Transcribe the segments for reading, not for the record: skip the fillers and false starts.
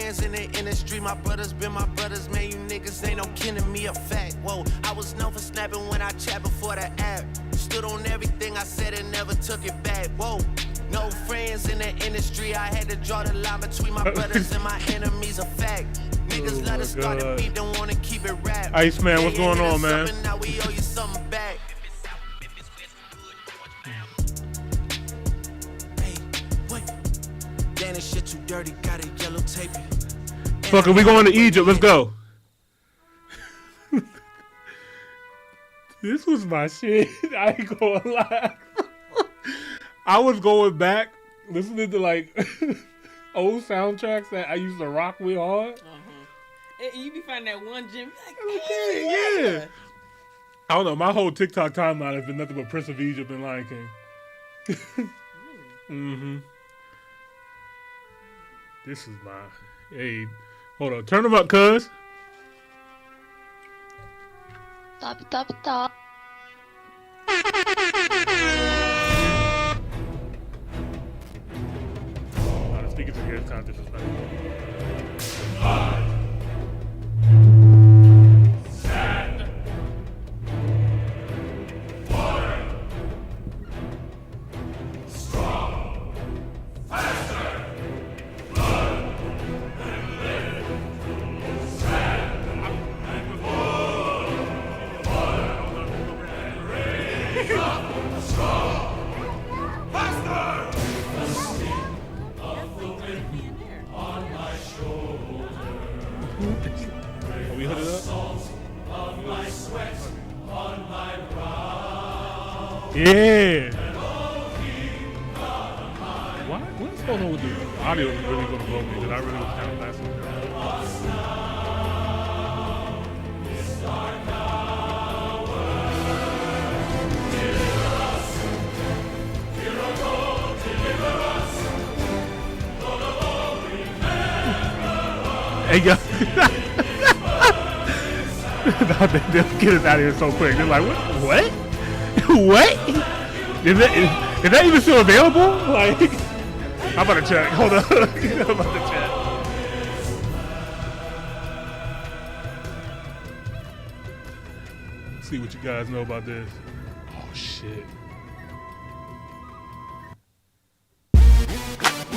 friends in the industry, my brothers been my brothers, man, you niggas ain't no kin to me, a fact. Whoa, I was known for snapping when I chat before the app. Stood on everything I said and never took it back. Whoa, no friends in the industry, I had to draw the line between my brothers and my enemies, a fact. Niggas let us start the beat, don't wanna keep it rap. Iceman, what's going on, man? Now we owe you something back. Hey, wait. Damn, this shit too dirty, gotta yellow tape it. Fuck it, we going to Egypt, let's go. This was my shit. I ain't gonna lie. I was going back, listening to like old soundtracks that I used to rock with hard. You be finding that one gym. Like, yeah. I don't know. My whole TikTok timeline has been nothing but Prince of Egypt and Lion King. Mm-hmm. This is my... Hey, hold on. Turn them up, cuz. Stop. The speakers in here is kind of disrespectful. Sand, water, strong, faster, blood, and live. Sand and water, and raise up, strong, faster. The speed of the wind on my shoulder. Are we hooded up? Of my sweat on my brow. Yeah. What's going on with the audio? Is really going to blow me because I really was kind of laughing. Hey, yo. They'll get us out of here so quick. They're like, what? What? Is that even still available? Like, I'm about to check. Hold on. I'm about to check. Let's see what you guys know about this. Oh, shit.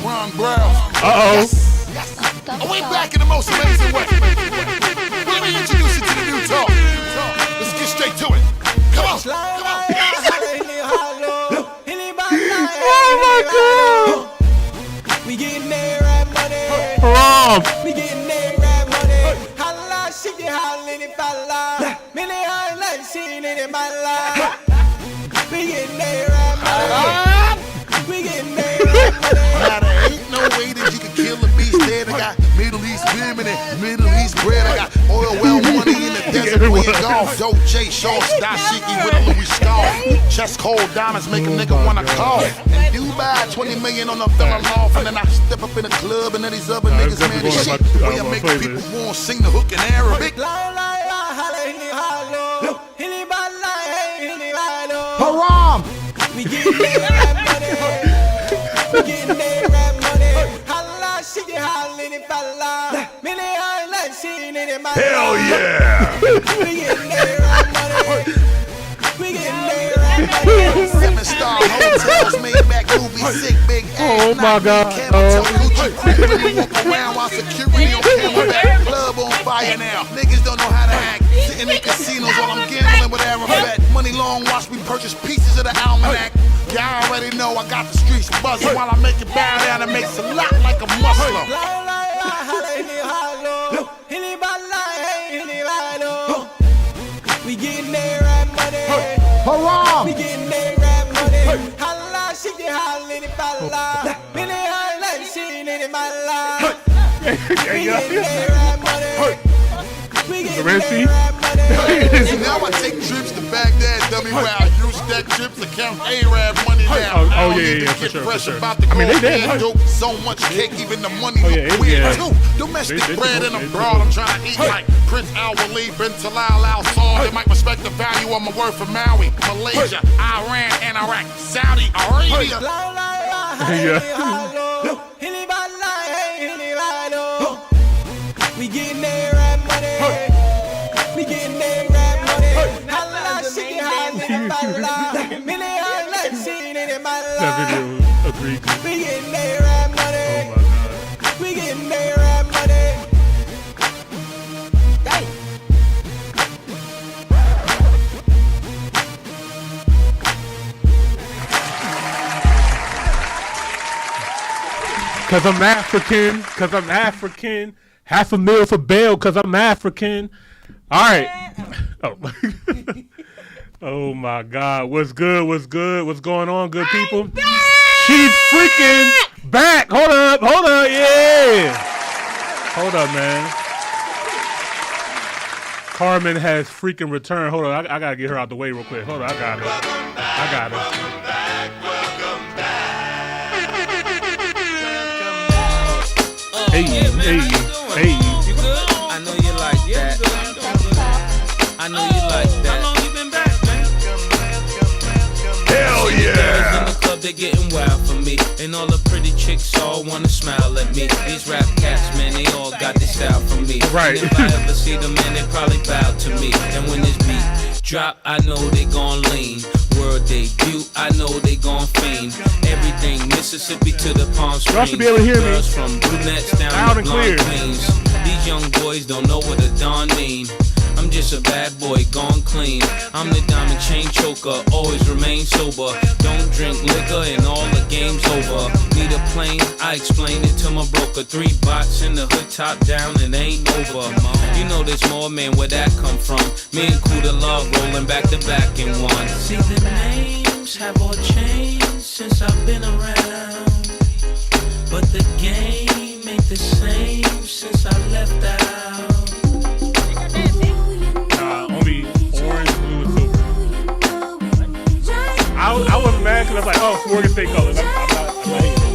Ron Brown. Uh-oh. Yes. I went back in the most amazing way. Let me introduce you to the new talk. Let's get straight to it. Come on. Come on. Oh, my God. We getting there at money. Rob. We getting there at money. Holla, shake it, holla, it, falla. Many highlights seen it in my life. We getting there at money. We getting there at money. Now there ain't no way that you can kill a beast dead. I got Middle East women and Middle East bread. I got oil well money in the desert playing golf. Dolce, shorts, dashiki with a Louis scarf. Chest cold diamonds make a nigga wanna cough. And Dubai, 20 million on a felon off. And then I step up in the club and then these other niggas man this shit. Where you make people want to sing the hook in Arabic. Haram! We getting there at money. We getting there at money. Holla, shake it, holla, it, falla. Many highlights seen it in my life. Hell yeah. We getting there at money. We getting there at money. 7-star hotels, made back movies, sick big ass. Oh my God. Really walk around while security on camera. Club on fire now. Niggas don't know how to act. Sitting in casinos while I'm gambling with Arafat. Money long watch me purchase pieces of the almanac. Y'all already know I got the streets buzzing while I make it bow down and makes a lot like a Muslim. We getting there at money. Haram! We getting there at money. Holla, shake it, holla, it, falla. Many highlights seen it in my life. We getting there at money. We getting there at money. See, now I take trips to Baghdad, dummy, where I use that trips to count Arab money now. Oh, yeah, for sure, for sure. I mean, they did. So much cake, even the money look weird too. Domestic bread and abroad, I'm trying to eat like Prince Al-Waleed bin Talal Al-Saud. They might respect the value of my word for Maui, Malaysia, Iran, and Iraq, Saudi Arabia. We getting that rap money. We getting that rap money. Holla, she get high in the bala. Million like she in my life. That video agreed. We getting that rap money. Oh my god. We getting that rap money. Hey. Cause I'm African. Cause I'm African. Half a meal for bail. Cause I'm African. All right. Oh. Oh my God. What's good? What's good? What's going on, good people? She's freaking back. Hold up. Hold up. Yeah. Hold up, man. Carmen has freaking returned. Hold on. I gotta get her out the way real quick. Hold on. I got her. I got her. Hey, hey, hey. You good? I know you like that. I know you like that. How long you been back, man? Hell yeah. In the club, they getting wild for me. And all the pretty chicks all wanna smile at me. These rap cats, man, they all got this style from me. Right. And if I ever see them, man, they probably bow to me. And when this beat drop, I know they gon' lean. World debut, I know they gon' fiend. Everything Mississippi to the Palm Springs. Y'all should be able to hear me. Girls from brunettes down Loud to and blonde clear. queens. These young boys don't know what a Don mean. I'm just a bad boy, gone clean. I'm the diamond chain choker, always remain sober. Don't drink liquor and all the game's over. Need a plane? I explain it to my broker. 3 bots in the hood, top down, and ain't over. You know there's more, man, where that come from? Me and Kuda Love rolling back to back in one. See the names have all changed since I've been around, but the game ain't the same since I left out. Only orange, blue, and silver. I was mad because I was like, oh, Morgan State colors. I'm not hating.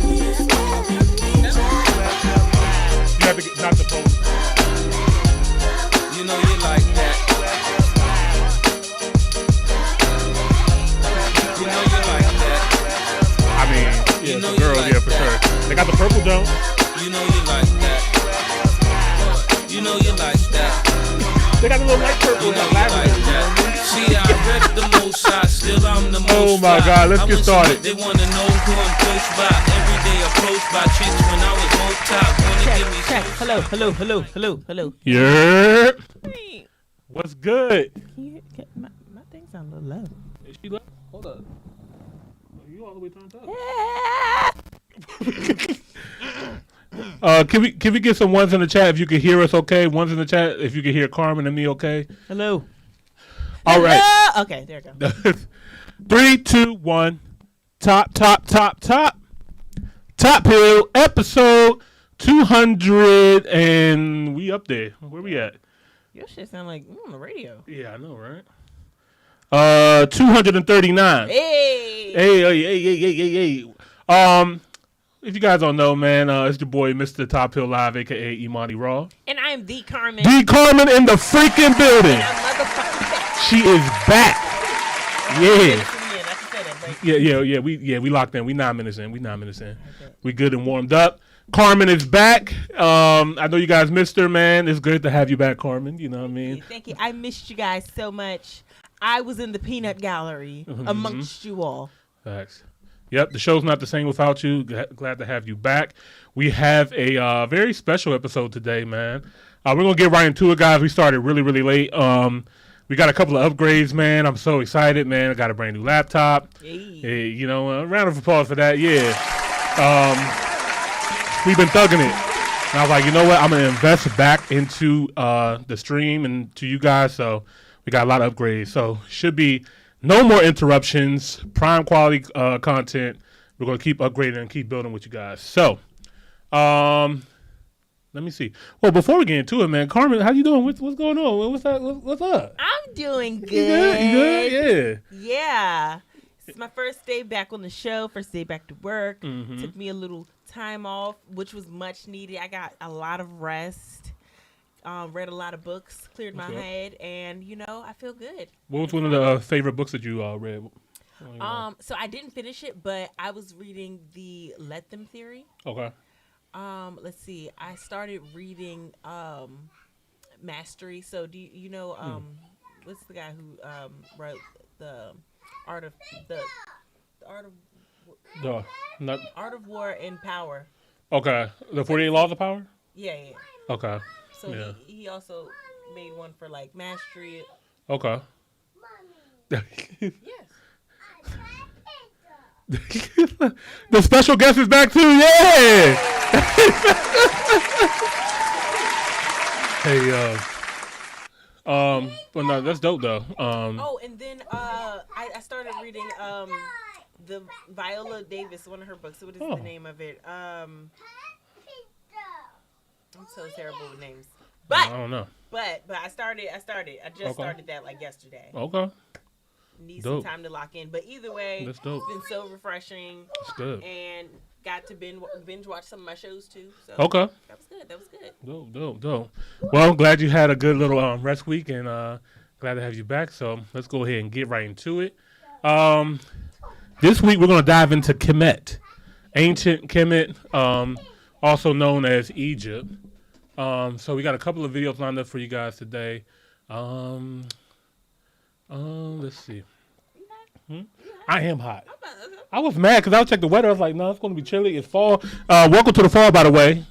You have to get not the post. You know you like that. You know you like that. I mean, yeah, You know the girls, you like yeah, for that. sure. They got the purple Jones. You know you like that. You know you like that. They got the little light purple You and know that you like lavender. that. See, I rep the most side, still I'm the most Oh my fly. God, let's I get was started. They wanna know who I'm close by. Every day approached by chicks when I was on top. Wanna give me Check. some. Hello. Yeah. Hey, What's good? my thing sound a little low. Is she left? Hold up. You all the way turned up. Can we get some ones in the chat if you can hear us okay? Ones in the chat if you can hear Carmen and me okay? Hello. All right. Hello? Okay, there we go. 3, 2, 1. Top Hill episode 200 and we up there. Where we at? Your shit sound like on the radio. Yeah, I know, right? 239. Hey. Hey. If you guys don't know, man, it's your boy, Mr. Top Hill Live, a.k.a. Imani Raw. And I'm the Carmen. D. Carmen in the freaking building. And I'm motherfucking back. She is back. Yeah. Yeah. We locked in. We 9 minutes in. We good and warmed up. Carmen is back. I know you guys missed her, man. It's good to have you back, Carmen. You know what I mean? Thank you. I missed you guys so much. I was in the peanut gallery amongst you all. Facts. Yep, the show's not the same without you. Glad to have you back. We have a very special episode today, man. We're going to get right into it, guys. We started really, really late. We got a couple of upgrades, man. I'm so excited, man. I got a brand new laptop. Hey, you know, a round of applause for that. Yeah. We've been thugging it. And I was like, you know what? I'm going to invest back into the stream and to you guys. So we got a lot of upgrades. So should be no more interruptions, prime quality content. We're going to keep upgrading and keep building with you guys. So, let me see. Well, before we get into it, man, Carmen, how you doing? What's going on? What's up? I'm doing good. You good? Yeah. Yeah. It's my first day back on the show, first day back to work. Mm-hmm. Took me a little time off, which was much needed. I got a lot of rest. Read a lot of books, cleared my head, and I feel good. What was one of the favorite books that you read? So I didn't finish it, but I was reading the Let Them theory. Okay. Let's see. I started reading Mastery. So do you know what's the guy who wrote the art of the art of The, not, Art of War and Power? okay. The 48 Laws of Power? Yeah, yeah. Okay. So Yeah. he also made one for like Mastery. Okay. Yes. The special guest is back too. Yeah. Hey, but no, that's dope though. Oh, and then I started reading the Viola Davis, one of her books. What is the name of it? I'm so terrible with names. But I don't know. But I started. I just started that like yesterday. Okay. Need Dope. some time to lock in. But either way, That's dope. it's been so refreshing. That's good. And got to binge watch some of my shows too. So Okay. That was good. That was good. Dope. Well, I'm glad you had a good little rest week, and glad to have you back. So let's go ahead and get right into it. This week we're gonna dive into Kemet, ancient Kemet, also known as Egypt. So we got a couple of videos lined up for you guys today. Let's see. I am hot. I was mad because I checked the weather. I was like, no, it's going to be chilly. It's fall. Welcome to the fall, by the way.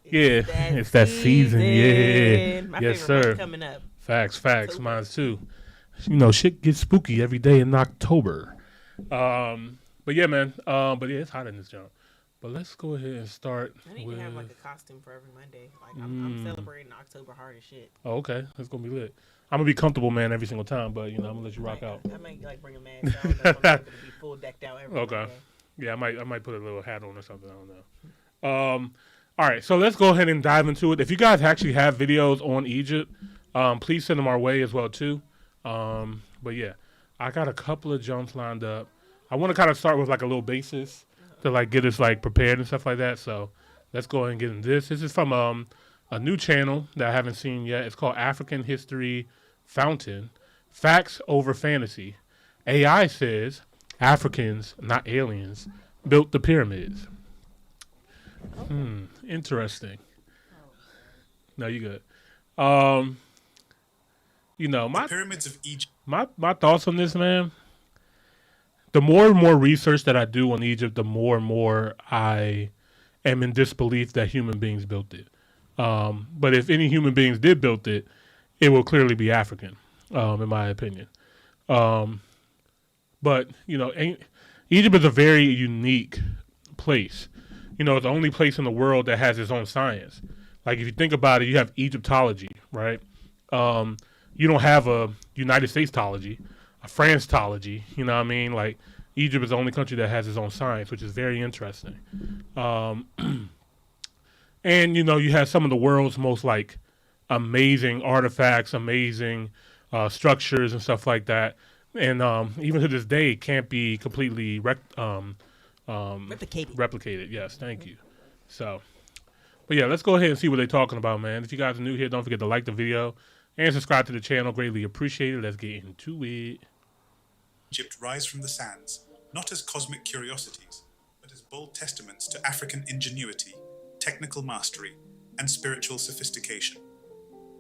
Yeah, it's that season. Yeah. My Yes, favorite sir. month coming up. Facts. Mine too. You know, shit gets spooky every day in October. But yeah, man. But yeah, it's hot in this joint. But let's go ahead and start I need with. to have like a costume for every Monday. Like I'm celebrating October hard as shit. Oh, okay. That's going to be lit. I'm going to be comfortable, man, every single time. But, you know, I'm going to let you rock out. I might like bring a mask. I don't know if I'm able to be full decked out every Okay. Monday. Yeah, I might put a little hat on or something. I don't know. All right, so let's go ahead and dive into it. If you guys actually have videos on Egypt, please send them our way as well too. But yeah, I got a couple of jumps lined up. I want to kind of start with like a little basis to like get us like prepared and stuff like that. So let's go ahead and get into this. This is from a new channel that I haven't seen yet. It's called African History Fountain: Facts Over Fantasy. AI says Africans, not aliens, built the pyramids. Interesting. No, you good. You know, The pyramids of Egypt. my thoughts on this, man. The more and more research that I do on Egypt, the more and more I am in disbelief that human beings built it. But if any human beings did build it, it will clearly be African, in my opinion. But you know, Egypt is a very unique place. You know, it's the only place in the world that has its own science. Like if you think about it, you have Egyptology, right? You don't have a United Statesology, a Francetology. You know what I mean? Like Egypt is the only country that has its own science, which is very interesting. And you know, you have some of the world's most like amazing artifacts, amazing structures and stuff like that. And even to this day, it can't be completely replicated. Yes, thank you. So, but yeah, let's go ahead and see what they're talking about, man. If you guys are new here, don't forget to like the video and subscribe to the channel. Greatly appreciated. Let's get into it. Egypt rise from the sands, not as cosmic curiosities, but as bold testaments to African ingenuity, technical mastery, and spiritual sophistication.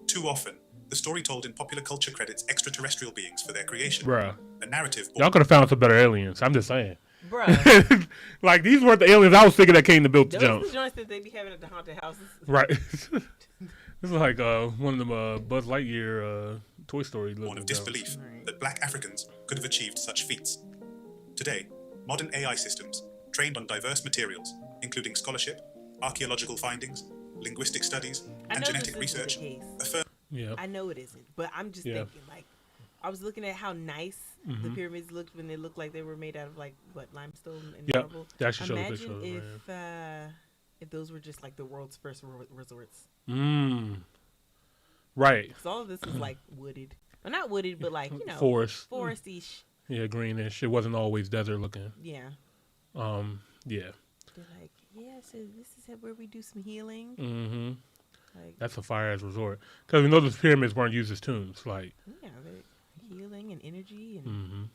Too often, the story told in popular culture credits extraterrestrial beings for their creation. Bruh. A narrative Y'all could have found some better aliens. I'm just saying. Bruh. Like, these weren't the aliens I was thinking that came to build the Those are jump. the joints that they be having at the haunted houses. Right. This is like one of them Buzz Lightyear Toy Story. born of disbelief that black Africans could have achieved such feats. Today, modern AI systems, trained on diverse materials, including scholarship, archaeological findings, linguistic studies, and genetic research, affirm. Yeah. I know it isn't, but I'm just thinking, like, I was looking at how nice the pyramids looked when they looked like they were made out of, like, what, limestone and marble? They actually showed a picture Imagine of it, if those were just, like, the world's first resorts. Right. Because all of this is, like, wooded. Well, not wooded, but, like, you know. Foresty-ish. Yeah, greenish. It wasn't always desert looking. Yeah. Yeah. They're like, yeah, so this is where we do some healing. Mm-hmm. Like, That's a fire ass resort. Because we know those pyramids weren't used as tombs. Like, yeah, healing and energy and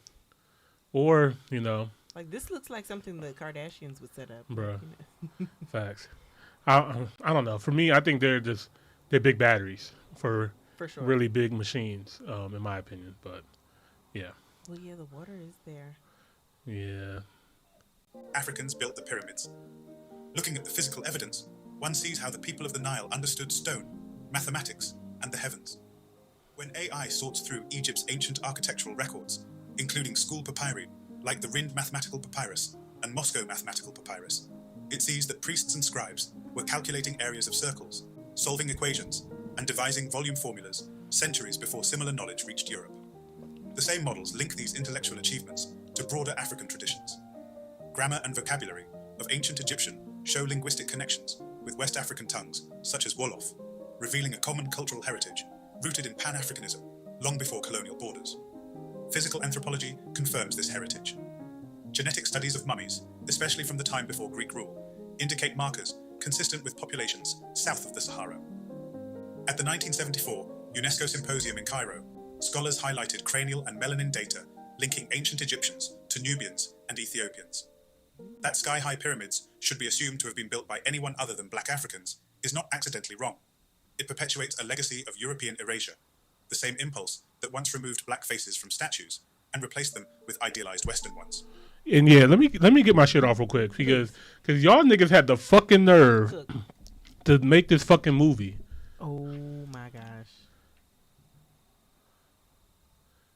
or, you know, Like, this looks like something the Kardashians would set up. Bruh. You know? Facts. I don't know. For me, I think they're big batteries for For sure. really big machines, in my opinion. But yeah. Well, yeah, the water is there. Yeah. Africans built the pyramids. Looking at the physical evidence, one sees how the people of the Nile understood stone, mathematics, and the heavens. When AI sorts through Egypt's ancient architectural records, including school papyri, like the Rind mathematical papyrus and Moscow mathematical papyrus, it sees that priests and scribes were calculating areas of circles, solving equations, and devising volume formulas centuries before similar knowledge reached Europe. The same models link these intellectual achievements to broader African traditions. Grammar and vocabulary of ancient Egyptian show linguistic connections with West African tongues, such as Wolof, revealing a common cultural heritage rooted in Pan-Africanism long before colonial borders. Physical anthropology confirms this heritage. Genetic studies of mummies, especially from the time before Greek rule, indicate markers consistent with populations south of the Sahara. At the 1974 UNESCO Symposium in Cairo, scholars highlighted cranial and melanin data linking ancient Egyptians to Nubians and Ethiopians. That sky-high pyramids should be assumed to have been built by anyone other than black Africans is not accidentally wrong. It perpetuates a legacy of European erasure, the same impulse that once removed black faces from statues and replaced them with idealized Western ones. And yeah, let me get my shit off real quick because y'all niggas had the fucking nerve to make this fucking movie. Oh my gosh.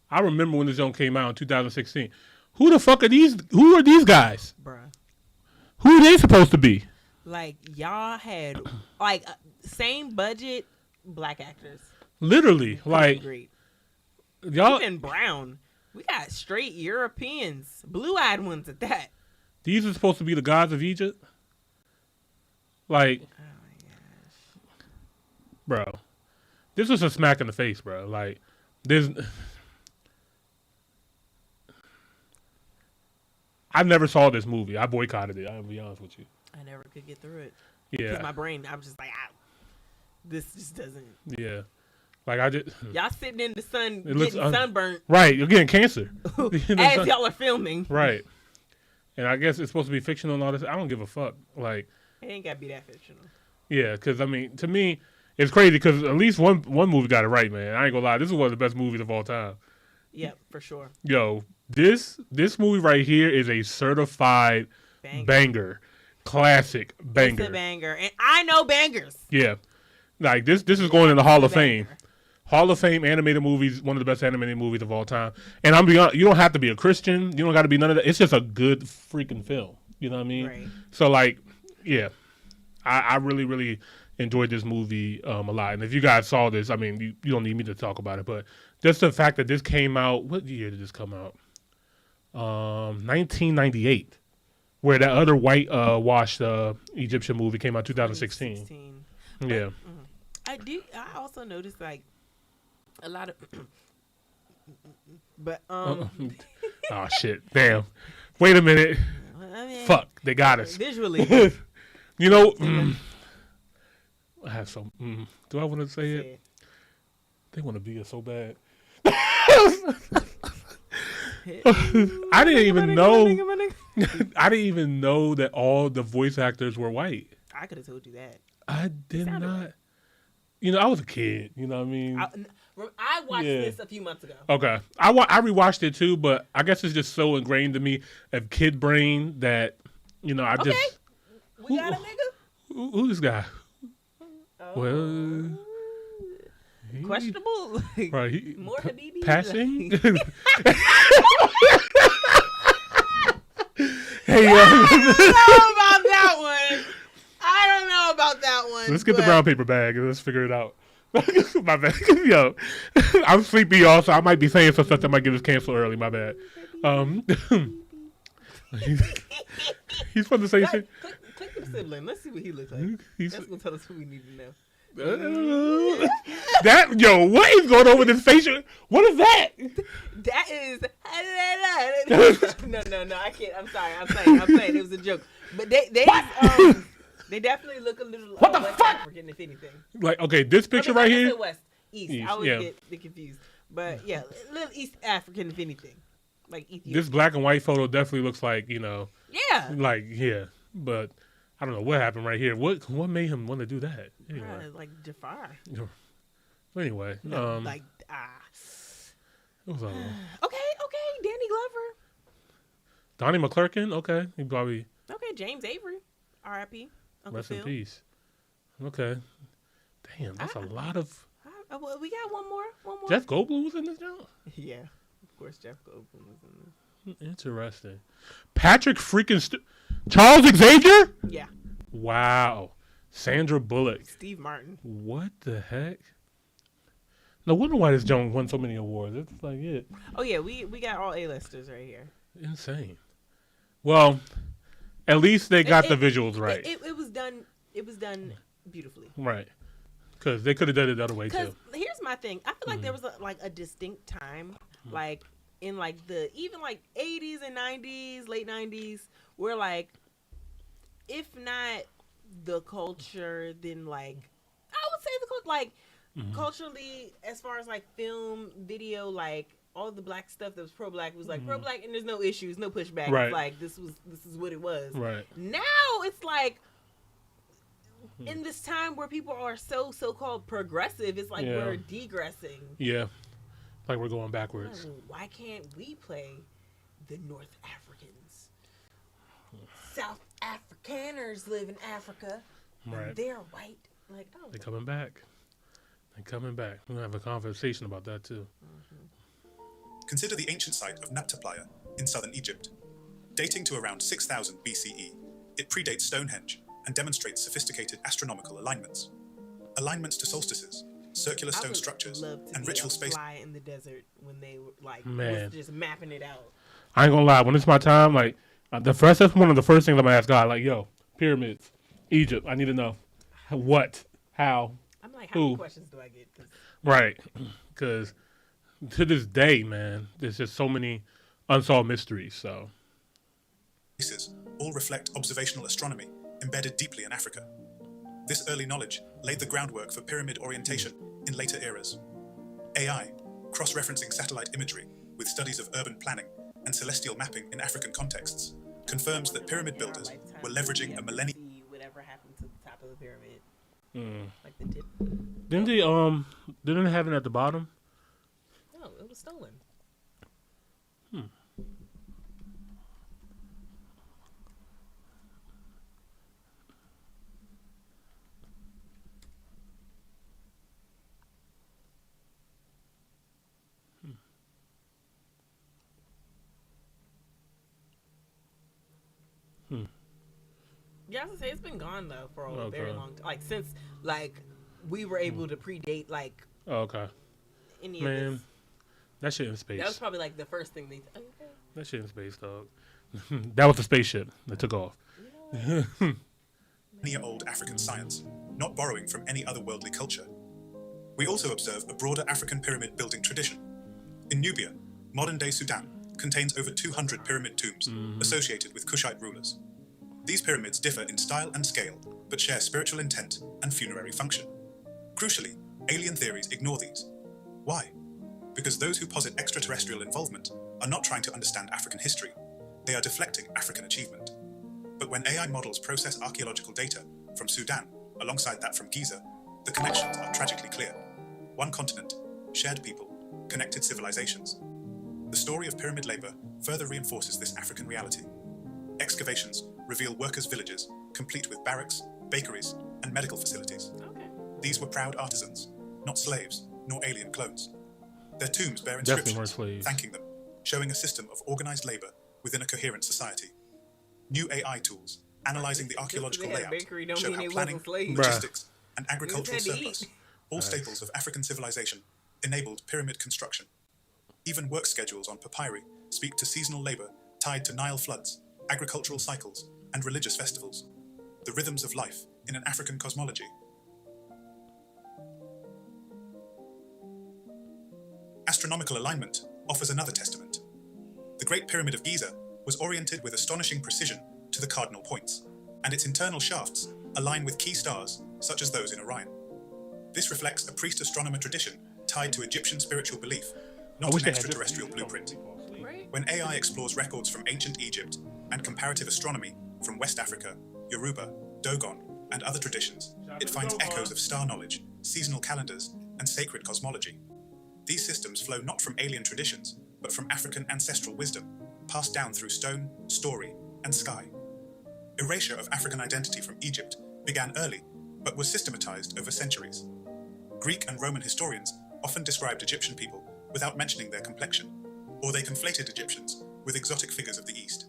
I remember when this film came out in 2016. Who the fuck are these? Who are these guys? Bruh. Who are they supposed to be? Like, y'all had, like, same budget black actors. Literally, like, Great. y'all. Even brown. We got straight Europeans. Blue-eyed ones at that. These are supposed to be the gods of Egypt? Like, Oh my gosh. bro, this was a smack in the face, bro. Like, there's... I never saw this movie. I boycotted it. I'll be honest with you. I never could get through it. Yeah. Because my brain, I'm just like, this just doesn't. Yeah. Like, I just... Y'all sitting in the sun It looks getting sunburnt Right. You're getting cancer. as y'all are filming. Right. And I guess it's supposed to be fictional and all this. I don't give a fuck. Like... It ain't got to be that fictional. Yeah, because, I mean, to me, it's crazy because at least one movie got it right, man. I ain't gonna lie. This is one of the best movies of all time. Yep, for sure. Yo, this movie right here is a certified banger. Classic banger. It's a banger. And I know bangers. Yeah. Like, this is going in the Hall of Fame. Banger. Hall of Fame animated movies, one of the best animated movies of all time. And I'm beyond, you don't have to be a Christian. You don't got to be none of that. It's just a good freaking film. You know what I mean? Right. So, like, yeah. I really, really enjoyed this movie a lot. And if you guys saw this, I mean, you don't need me to talk about it, but just the fact that this came out, what year did this come out? 1998, where that other white-washed Egyptian movie came out 2016. Yeah. I also noticed, like, a lot of... but, Oh, shit. Damn. Wait a minute. I mean, Fuck. They got us. visually. You know, I have some... do I want to say it? They want to be us so bad. I didn't even know. I didn't even know that all the voice actors were white. I could have told you that. I did not. Right. You know, I was a kid. You know what I mean? I watched this a few months ago. Okay, I rewatched it too, but I guess it's just so ingrained to me of kid brain that you know I just. We got a nigga. Who's this guy? Oh. Well. Questionable. Right. More Habibi. Passing. Hey, I don't know about that one. Let's get the brown paper bag and let's figure it out. My bad. Yo, I'm sleepy, y'all, so I might be saying some stuff that might get us canceled early. My bad. He's from the same shit. Click the sibling. Let's see what he looks like. That's gonna tell us what we need to know. What is going on with his facial? What is that? That is no. I can't. I'm sorry. I'm saying it was a joke. But they definitely look a little West African, if anything. Like, okay, this picture right here. East. I always get confused. But yeah, a little East African, if anything. like Ethiopia. This black and white photo definitely looks like, you know, Yeah. like, yeah. But I don't know what happened right here. What made him want to do that? Anyway. Like Jafar. Anyway. No, it was Okay, Danny Glover. Donnie McClurkin? Okay. He probably... Okay, James Avery. R.I.P. Uncle Rest Phil. in peace. Okay. Damn, that's a lot of... Well, we got one more. Jeff Goldblum was in this now? Yeah, of course Jeff Goldblum was in this. Interesting. Patrick freaking... Charles Xavier? Yeah. Wow. Sandra Bullock. Steve Martin. What the heck? No wonder why this Jones won so many awards. It's like it. Oh yeah, we got all A-listers right here. Insane. Well, at least they got the visuals right. It was done. It was done beautifully. Right. Because they could have done it the other way too. Because here's my thing. I feel like there was a distinct time, like in like the even like 80s and 90s, late 90s, where like, if not the culture, then like I would say the culture, like culturally, as far as like film, video, like all the black stuff that was pro-black was like pro-black, and there's no issues, no pushback. Right. It's like this is what it was. Right. Now it's like, in this time where people are so-called progressive, it's like we're degressing. Yeah. Like we're going backwards. Why can't we play the North Africans? South Afrikaners live in Africa. Right. And they're white. Like, oh. They're coming back. They're coming back. We're going to have a conversation about that too. Consider the ancient site of Nabta Playa in southern Egypt. Dating to around 6000 BCE, it predates Stonehenge and demonstrates sophisticated astronomical alignments. Alignments to solstices, circular stone structures, and ritual space. Fly in the desert when they were like Man. just mapping it out. I ain't gonna lie. When it's my time, like that's one of the first things I'm gonna ask God. Like, yo, pyramids, Egypt. I need to know what, how. I'm like, how many questions do I get? Right, because to this day, man, there's just so many unsolved mysteries. So, all reflect observational astronomy embedded deeply in Africa. This early knowledge laid the groundwork for pyramid orientation in later eras. AI, cross-referencing satellite imagery with studies of urban planning and celestial mapping in African contexts, confirms that pyramid builders were leveraging a millennium. Whatever happened to the top of the pyramid? Like the tip. Didn't they have it at the bottom? No, it was stolen. Yeah, I was gonna say it's been gone though for a very long time. Like since like we were able to predate like any of this. That shit in space. That was probably like the first thing they. That shit in space, dog. That was the spaceship that took off. Old African science, not borrowing from any other worldly culture. We also observe a broader African pyramid building tradition. In Nubia, modern-day Sudan contains over 200 pyramid tombs associated with Kushite rulers. These pyramids differ in style and scale, but share spiritual intent and funerary function. Crucially, alien theories ignore these. Why? Because those who posit extraterrestrial involvement are not trying to understand African history. They are deflecting African achievement. But when AI models process archaeological data from Sudan alongside that from Giza, the connections are tragically clear. One continent, shared people, connected civilizations. The story of pyramid labor further reinforces this African reality. Excavations reveal workers' villages, complete with barracks, bakeries, and medical facilities. These were proud artisans, not slaves, nor alien clones. Their tombs bear inscriptions thanking them, showing a system of organized labor within a coherent society. New AI tools, analyzing the archaeological layout, show how planning, logistics, and agricultural surplus, all staples of African civilization, enabled pyramid construction. Even work schedules on papyri speak to seasonal labor tied to Nile floods, agricultural cycles, and religious festivals. The rhythms of life in an African cosmology. Astronomical alignment offers another testament. The Great Pyramid of Giza was oriented with astonishing precision to the cardinal points, and its internal shafts align with key stars such as those in Orion. This reflects a priest astronomer tradition tied to Egyptian spiritual belief, not an extraterrestrial blueprint. Right? When AI explores records from ancient Egypt and comparative astronomy from West Africa, Yoruba, Dogon, and other traditions, it finds echoes of star knowledge, seasonal calendars, and sacred cosmology. These systems flow not from alien traditions, but from African ancestral wisdom, passed down through stone, story, and sky. Erasure of African identity from Egypt began early, but was systematized over centuries. Greek and Roman historians often described Egyptian people without mentioning their complexion, or they conflated Egyptians with exotic figures of the East.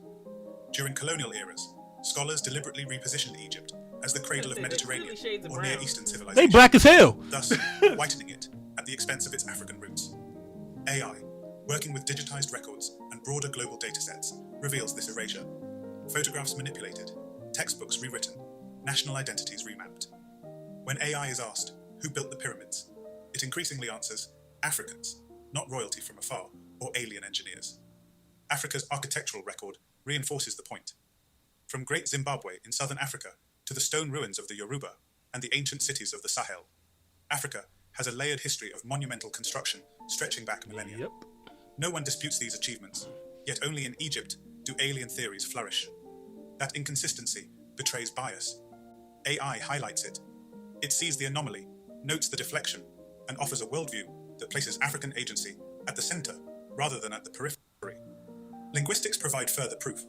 During colonial eras, scholars deliberately repositioned Egypt as the cradle of Mediterranean or Near Eastern civilization. They black as hell. Thus, whitening it at the expense of its African roots. AI, working with digitized records and broader global datasets, reveals this erasure. Photographs manipulated, textbooks rewritten, national identities remapped. When AI is asked, who built the pyramids? It increasingly answers, Africans, not royalty from afar or alien engineers. Africa's architectural record reinforces the point. From Great Zimbabwe in southern Africa to the stone ruins of the Yoruba and the ancient cities of the Sahel, Africa has a layered history of monumental construction stretching back millennia. Yep. No one disputes these achievements, yet only in Egypt do alien theories flourish. That inconsistency betrays bias. AI highlights it. It sees the anomaly, notes the deflection, and offers a worldview that places African agency at the center rather than at the periphery. Linguistics provide further proof.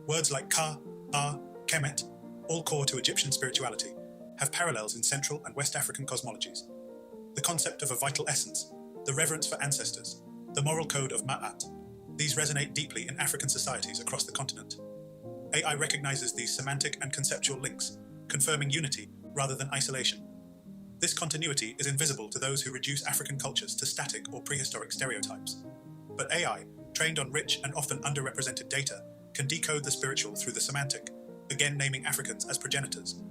Words like Ka, Ba, Kemet, all core to Egyptian spirituality, have parallels in Central and West African cosmologies. The concept of a vital essence, the reverence for ancestors, the moral code of Ma'at, these resonate deeply in African societies across the continent. AI recognizes these semantic and conceptual links, confirming unity rather than isolation. This continuity is invisible to those who reduce African cultures to static or prehistoric stereotypes. But AI, trained on rich and often underrepresented data, can decode the spiritual through the semantic, again naming Africans as progenitors.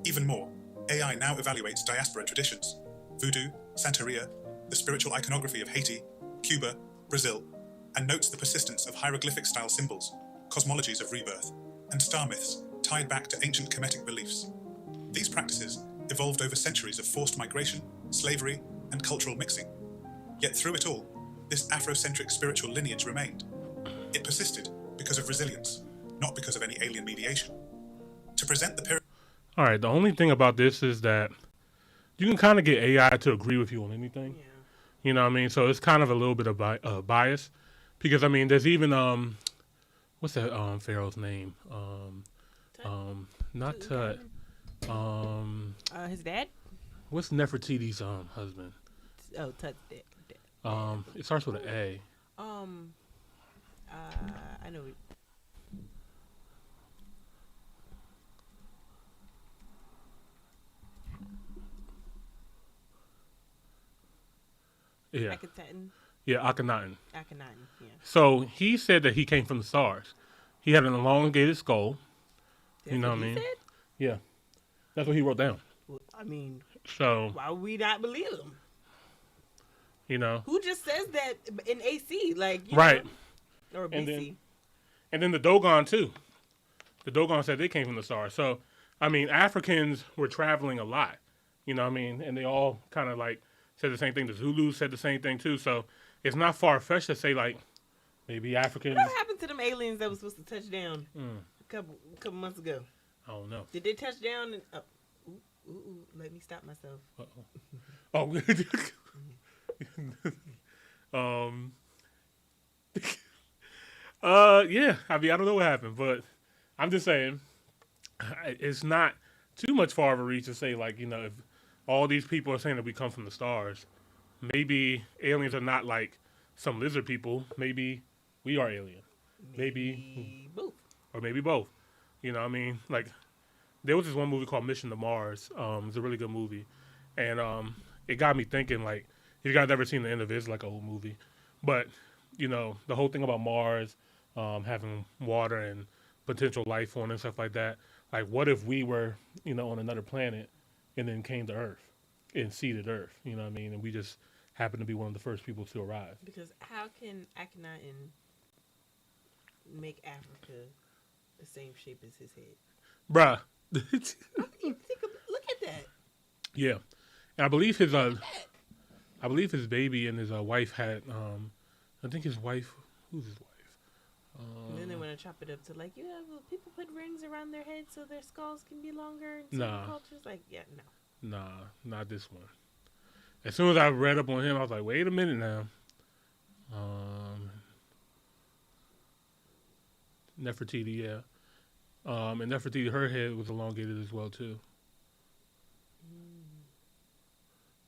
Even more, AI now evaluates diaspora traditions, voodoo, Santeria, the spiritual iconography of Haiti, Cuba, Brazil, and notes the persistence of hieroglyphic-style symbols, cosmologies of rebirth, and star myths tied back to ancient Kemetic beliefs. These practices evolved over centuries of forced migration, slavery, and cultural mixing. Yet through it all, this Afrocentric spiritual lineage remained. It persisted because of resilience, not because of any alien mediation. To present the pyramid... All right, the only thing about this is that you can kind of get AI to agree with you on anything. Yeah. You know what I mean? So it's kind of a little bit of bias. Because, I mean, there's even, what's that pharaoh's name? Not Tut. His dad? What's Nefertiti's husband? Oh, Tut's dad. It starts with an A. I know it. Yeah. Akhenaten. Yeah, Akhenaten. Akhenaten, yeah. So he said that he came from the stars. He had an elongated skull. That's You know what what I he mean? said? Yeah. That's what he wrote down. Well, I mean, So, why would we not believe him? you know. Who just says that in AC? Like, you Right. know, or And BC. And then the Dogon, too. The Dogon said they came from the stars. So, I mean, Africans were traveling a lot. You know what I mean? And they all kind of, like, said the same thing. The Zulus said the same thing, too. So, it's not far-fetched to say, like, maybe Africans... What happened to them aliens that was supposed to touch down a couple months ago? I don't know. Did they touch down? And, let me stop myself. Yeah. I mean, I don't know what happened, but I'm just saying it's not too much far of a reach to say, like, you know, if all these people are saying that we come from the stars, maybe aliens are not like some lizard people. Maybe we are alien. Maybe both. Or maybe both. You know what I mean? Like, there was this one movie called Mission to Mars. It's a really good movie. And it got me thinking, like, if you guys ever seen the end of it, it's like an old movie. But, you know, the whole thing about Mars, having water and potential life on it and stuff like that. Like, what if we were, you know, on another planet and then came to Earth and seeded Earth? You know what I mean? And we just happened to be one of the first people to arrive. Because how can Akhenaten make Africa the same shape as his head? Bruh. Look at that. Yeah. And I believe his baby and his wife had, I think his wife, who's his wife? And then they want to chop it up to like, people put rings around their heads so their skulls can be longer in certain cultures. Like, yeah, no. Nah, not this one. As soon as I read up on him, I was like, wait a minute now. Nefertiti, yeah. And Nefertiti, her head was elongated as well, too.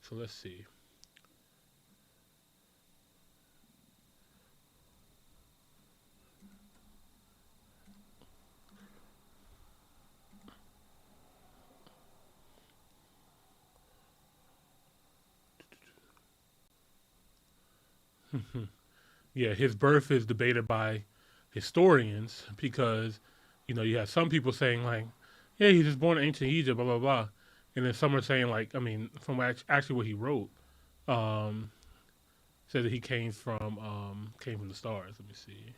So let's see. Yeah, his birth is debated by historians because, you have some people saying like, yeah, he was born in ancient Egypt, blah, blah, blah. And then some are saying like, I mean, from actually what he wrote, said that he came from the stars. Let me see.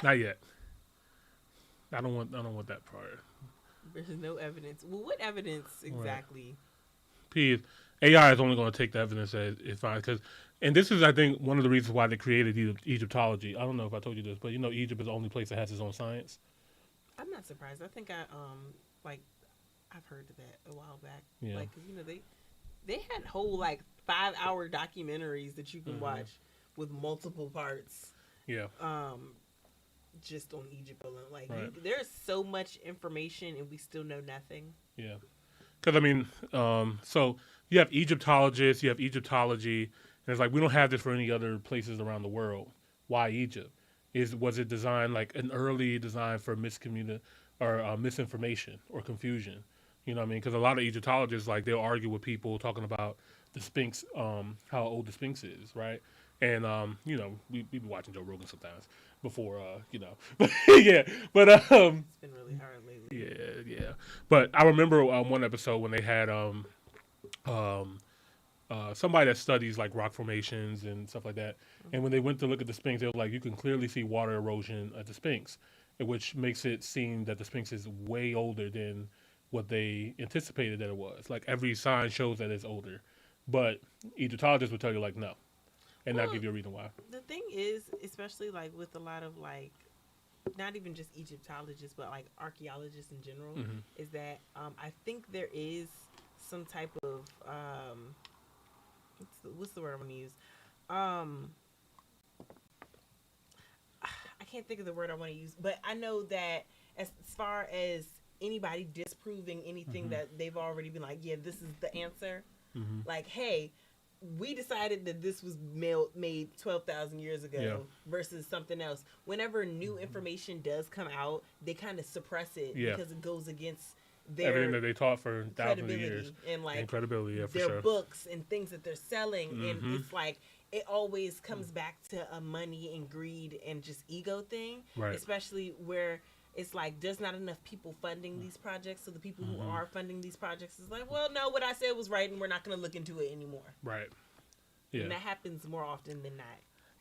Not yet. I don't want that part. There's no evidence. Well, what evidence exactly? Right. AI is only going to take the evidence as if and this is, I think, one of the reasons why they created Egyptology. I don't know if I told you this, but Egypt is the only place that has its own science. I'm not surprised. I think I've heard of that a while back. Yeah. Like, 'cause, they had whole 5-hour documentaries that you can watch with multiple parts. Yeah. Just on Egypt alone. Like, right. There's so much information and we still know nothing. Yeah. Because, I mean, so you have Egyptologists, you have Egyptology, and it's like, we don't have this for any other places around the world. Why Egypt? Was it designed like an early design for misinformation or confusion? You know what I mean? Because a lot of Egyptologists, like, they'll argue with people talking about the Sphinx, how old the Sphinx is, right? And, we be watching Joe Rogan sometimes before, but yeah, but, it's been really hard lately. Yeah. But I remember one episode when they had, somebody that studies like rock formations and stuff like that. And when they went to look at the Sphinx, they were like, you can clearly see water erosion at the Sphinx, which makes it seem that the Sphinx is way older than what they anticipated that it was. Like, every sign shows that it's older. But Egyptologists would tell you, like, no. And not give you a reason why. The thing is, especially like with a lot of not even just Egyptologists, but like archaeologists in general, is that I think there is some type of what's the word I'm gonna use? I can't think of the word I want to use, but I know that as far as anybody disproving anything that they've already been like, yeah, this is the answer. Like, hey, we decided that this was made 12,000 years ago versus something else. Whenever new information does come out, they kind of suppress it because it goes against their everything that they taught for thousands of years and credibility, for their sure. Books and things that they're selling, and it's like it always comes back to a money and greed and just ego thing, right? Especially where it's like there's not enough people funding these projects, so the people who are funding these projects is like, well, no, what I said was right, and we're not going to look into it anymore. Right. Yeah. And that happens more often than not.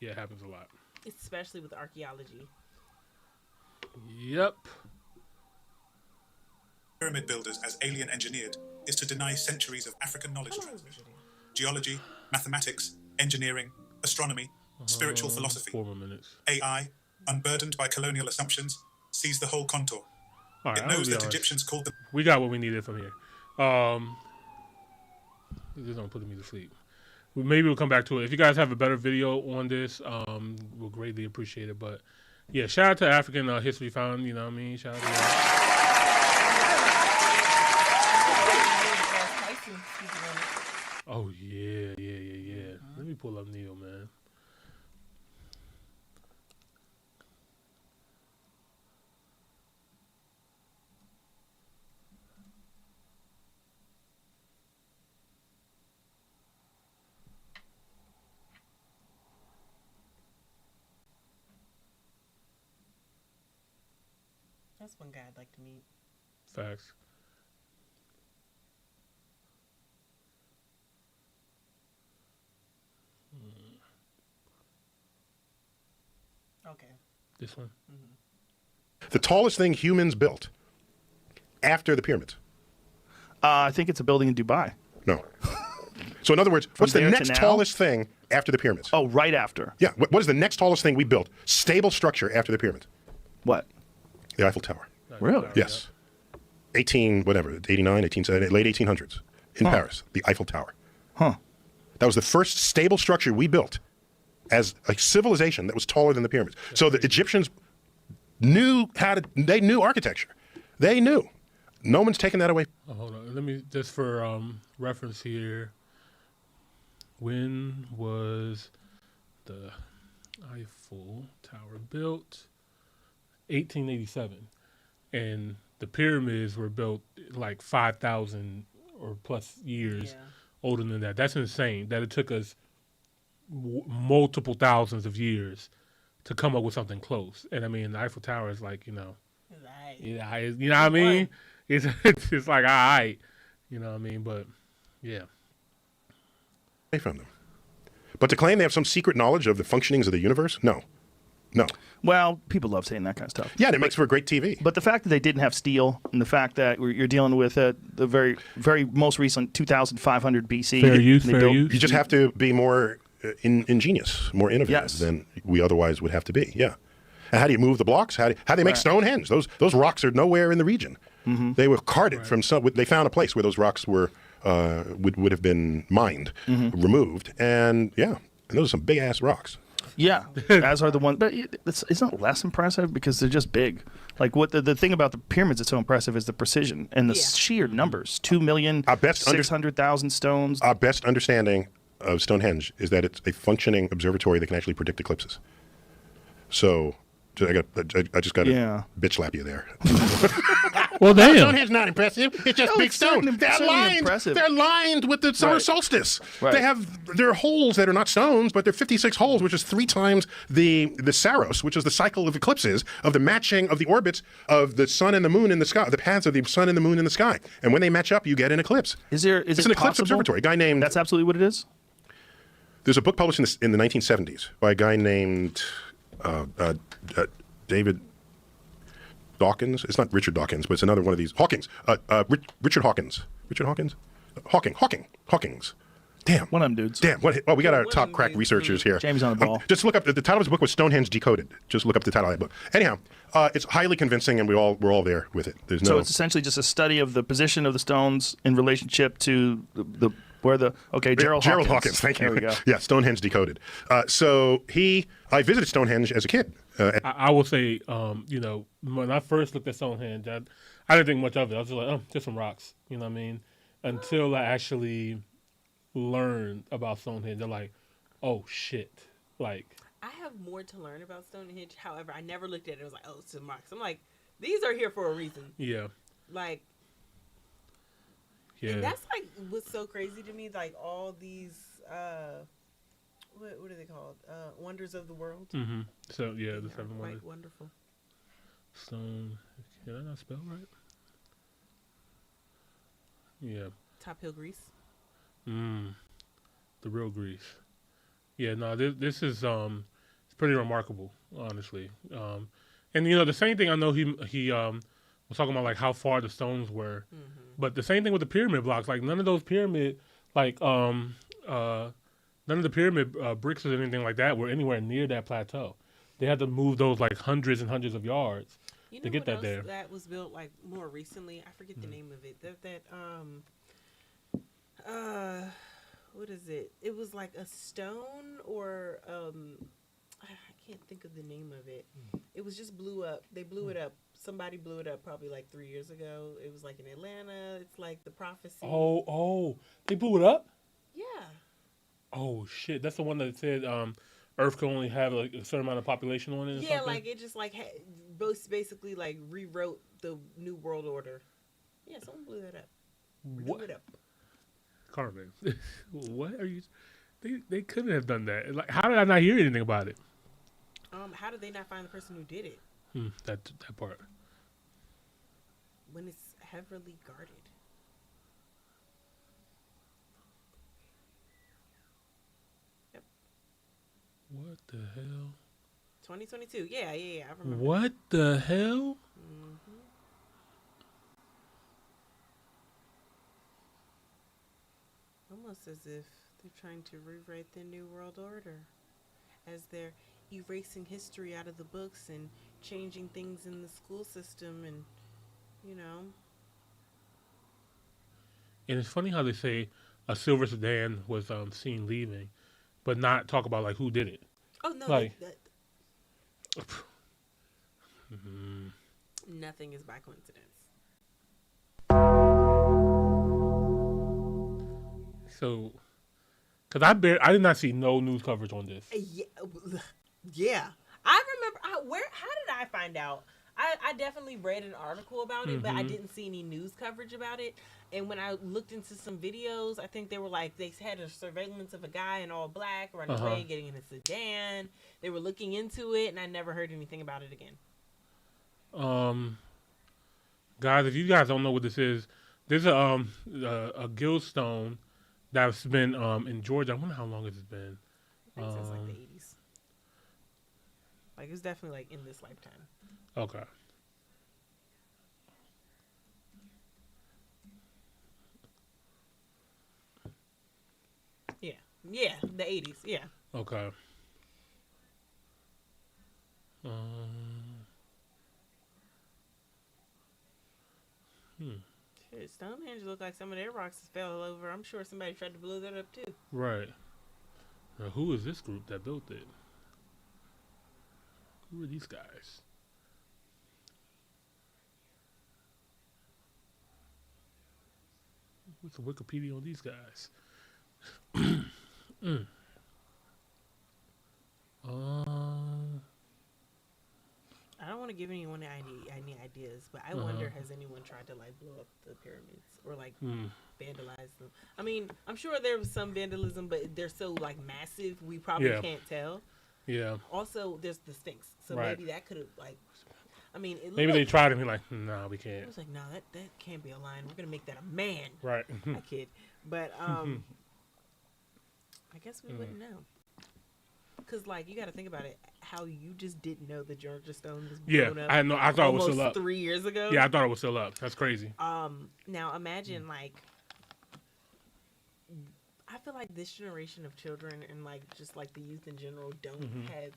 Yeah, it happens a lot. Especially with archaeology. Yep. Pyramid builders as alien engineered is to deny centuries of African knowledge transmission. Geology, mathematics, engineering, astronomy, spiritual philosophy. 4 more minutes. AI, unburdened by colonial assumptions, sees the whole contour. All right, it knows that Egyptians called them... We got what we needed from here. This don't put me to sleep. Maybe we'll come back to it. If you guys have a better video on this, we'll greatly appreciate it. But yeah, shout out to African History Found. You know what I mean? Shout out to y'all. Oh yeah. Let me pull up Neil, man. That's one guy I'd like to meet. Facts. Okay. This one. The tallest thing humans built after the pyramids? I think it's a building in Dubai. No. So in other words, what's the there to next now? tallest thing after the pyramids? Oh, right after. Yeah. What is the next tallest thing we built? Stable structure after the pyramids? What? The Eiffel Tower. Really? Yes. 89, 1870, late 1800s in Paris, the Eiffel Tower. Huh. That was the first stable structure we built as a civilization that was taller than the pyramids. So the Egyptians knew they knew architecture. They knew. No one's taken that away. Oh, hold on. Let me, just for reference here. When was the Eiffel Tower built? 1887. And the pyramids were built like 5,000 or plus years older than that. That's insane that it took us multiple thousands of years to come up with something close. And I mean, the Eiffel Tower is like, you know what I mean? It's like, all right, you know what I mean? But yeah. From them. But to claim they have some secret knowledge of the functionings of the universe? No. Well, people love saying that kind of stuff. Yeah, and it makes for great TV. But the fact that they didn't have steel, and the fact that you're dealing with the very, very most recent 2,500 BC. Fair use. You just have to be more ingenious, more innovative than we otherwise would have to be. Yeah. And how do you move the blocks? How do they make Stonehenge? Those rocks are nowhere in the region. Mm-hmm. They were carted from some. They found a place where those rocks were would have been mined, removed, and those are some big ass rocks. Yeah, as are the ones, but it's not less impressive because they're just big. Like what the thing about the pyramids that's so impressive is the precision and the sheer numbers. 2,600,000 stones. Our best understanding of Stonehenge is that it's a functioning observatory that can actually predict eclipses. So I just got to bitch slap you there. Well, damn. Stonehenge is not impressive. It's just big stone. They're lined with the summer solstice. Right. There are holes that are not stones, but they're 56 holes, which is 3 times the Saros, which is the cycle of eclipses, of the matching of the orbits of the sun and the moon in the sky, the paths of the sun and the moon in the sky. And when they match up, you get an eclipse. It's an eclipse observatory. A guy named. That's absolutely what it is. There's a book published in the 1970s by a guy named David Dawkins. It's not Richard Dawkins, but it's another one of these. Hawkins. Richard Hawkins. Richard Hawkins? Hawkins. Damn. One of them dudes. Damn. Well, we got our top crack researchers here. Jamie's on the ball. Just look up, the title of his book was Stonehenge Decoded. Just look up the title of that book. Anyhow, it's highly convincing, and we're all there with it. So it's essentially just a study of the position of the stones in relationship to Gerald Hawkins. Thank you. There we go. Yeah, Stonehenge Decoded. I visited Stonehenge as a kid. I will say, when I first looked at Stonehenge, I didn't think much of it. I was just like, oh, just some rocks. You know what I mean? Until I actually learned about Stonehenge, they're like, oh shit, like. I have more to learn about Stonehenge. However, I never looked at it. It was like, oh, it's some rocks. I'm like, these are here for a reason. Yeah. Like. Yeah. And that's like what's so crazy to me. Like all these. What are they called? Wonders of the world. Mm-hmm. So yeah, the 7 wonders. Wonderful. Stone. Can I not spell right? Yeah. Top Hill Greece. The real Greece. Yeah. No. This is it's pretty remarkable, honestly. And the same thing. I know he was talking about like how far the stones were, but the same thing with the pyramid blocks. Like none of those pyramid none of the pyramid bricks or anything like that were anywhere near that plateau. They had to move those like hundreds and hundreds of yards to get that there. That was built like more recently. I forget the name of it. What is it? It was like a stone or I can't think of the name of it. It was just blew up. They blew it up. Somebody blew it up probably like 3 years ago. It was like in Atlanta. It's like the prophecy. Oh, they blew it up? Yeah. Oh shit! That's the one that said Earth can only have like a certain amount of population on it. Or something? Like it just like basically like rewrote the New World Order. Yeah, someone blew that up. What? Blew it up. Carmen, what are you? They couldn't have done that. Like, how did I not hear anything about it? How did they not find the person who did it? That part. When it's heavily guarded. What the hell? 2022. Yeah. I remember. What the hell? almost as if they're trying to rewrite the New World Order, as they're erasing history out of the books and changing things in the school system, and you know. And it's funny how they say a silver sedan was seen leaving, but not talk about like who did it. Oh no! Like, nothing is by coincidence. So, because I did not see no news coverage on this. Yeah. I remember. How did I find out? I definitely read an article about it, but I didn't see any news coverage about it. And when I looked into some videos, I think they were like, they had a surveillance of a guy in all black running away, getting in a sedan. They were looking into it, and I never heard anything about it again. Guys, if you guys don't know what this is, there's a Gillstone that's been in Georgia. I wonder how long it's been. I think since like the 80s. Like, it's definitely like in this lifetime. Okay. Yeah, the 80s, yeah. Okay. Shit, Stonehenge look like some of their rocks fell over. I'm sure somebody tried to blow that up too. Right. Now, who is this group that built it? Who are these guys? What's the Wikipedia on these guys? I don't want to give anyone any ideas, but I wonder, has anyone tried to like blow up the pyramids or like vandalize them? I mean, I'm sure there was some vandalism, but they're so like massive, we probably can't tell. Yeah. Also, there's the Sphinx, so Right. maybe that could have like. I mean, Maybe they tried and be like, "No, we I can't." was like, no, that can't be a lion. We're gonna make that a man. Right. I kid, but I guess we wouldn't know. Cause like you got to think about it, how you just didn't know the Georgia Stone was blown up. I know. I thought it was almost still up 3 years ago. Yeah, I thought it was still up. That's crazy. Now imagine like, I feel like this generation of children and like just like the youth in general don't have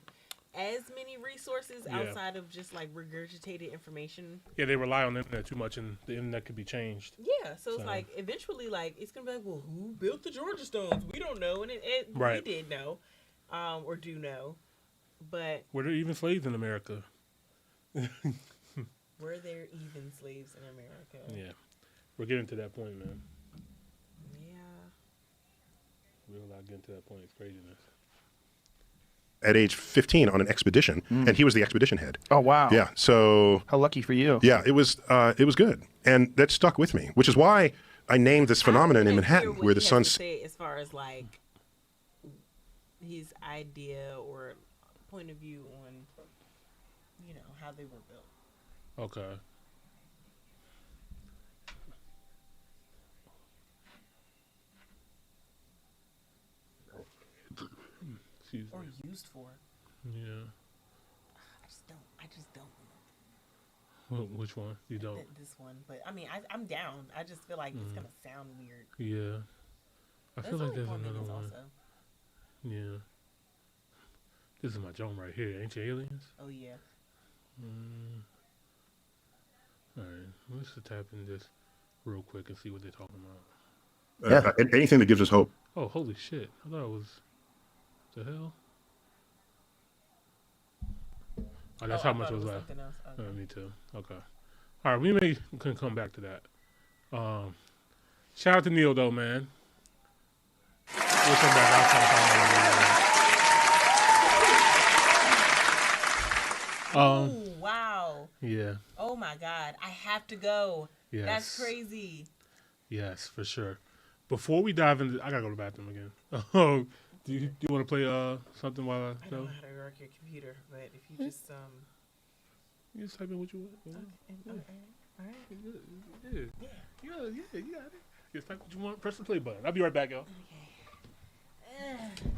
as many resources outside of just like regurgitated information. Yeah, they rely on the internet too much, and the internet could be changed. Yeah, so it's like eventually, like it's gonna be like, well, who built the Georgia Stones? We don't know, and we did know, or do know, but were there even slaves in America? were there even slaves in America? Yeah, we're getting to that point, man. Yeah, We're not getting to that point. It's craziness. At age 15 on an expedition, and he was the expedition head. Oh wow! Yeah, so how lucky for you. Yeah, it was good, and that stuck with me, which is why I named this phenomenon in Manhattan, where the sun. Say as far as like his idea or point of view on, you know, how they were built. Okay. Or used for. Yeah. I just don't know. Which one? You don't? This one. But I mean, I'm down. I just feel like it's going to sound weird. Yeah. I feel like there's another one. Also. Yeah. This is my joint right here. Ain't you aliens? Oh, yeah. Alright. Let's just tap in this real quick and see what they're talking about. Anything that gives us hope. Oh, holy shit. I thought it was... The hell? Oh, that's how much was left. Okay. Me too. Okay. All right, we can come back to that. Shout out to Neil though, man. We'll come back. I'll try to find oh wow. Yeah. Oh my God, I have to go. Yes. That's crazy. Yes, for sure. Before we dive into, I gotta go to the bathroom again. Oh. Do you want to play something while I don't know how to work your computer, but if you just you just type in what you want. Okay. All right. You got it. Just type what you want. Press the play button. I'll be right back, y'all. Okay.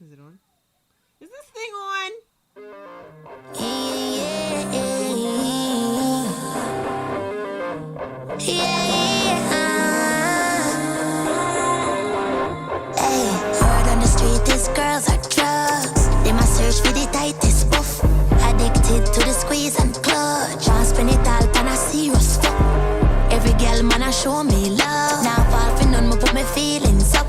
Is it on? Is this thing on? Word on the street is girls are drugs. They must search for the tightest buff. Addicted to the squeeze and clutch. Can't spend it all on a serious fuck. Every girl man a show me love. Now fall for none, me put my feelings up.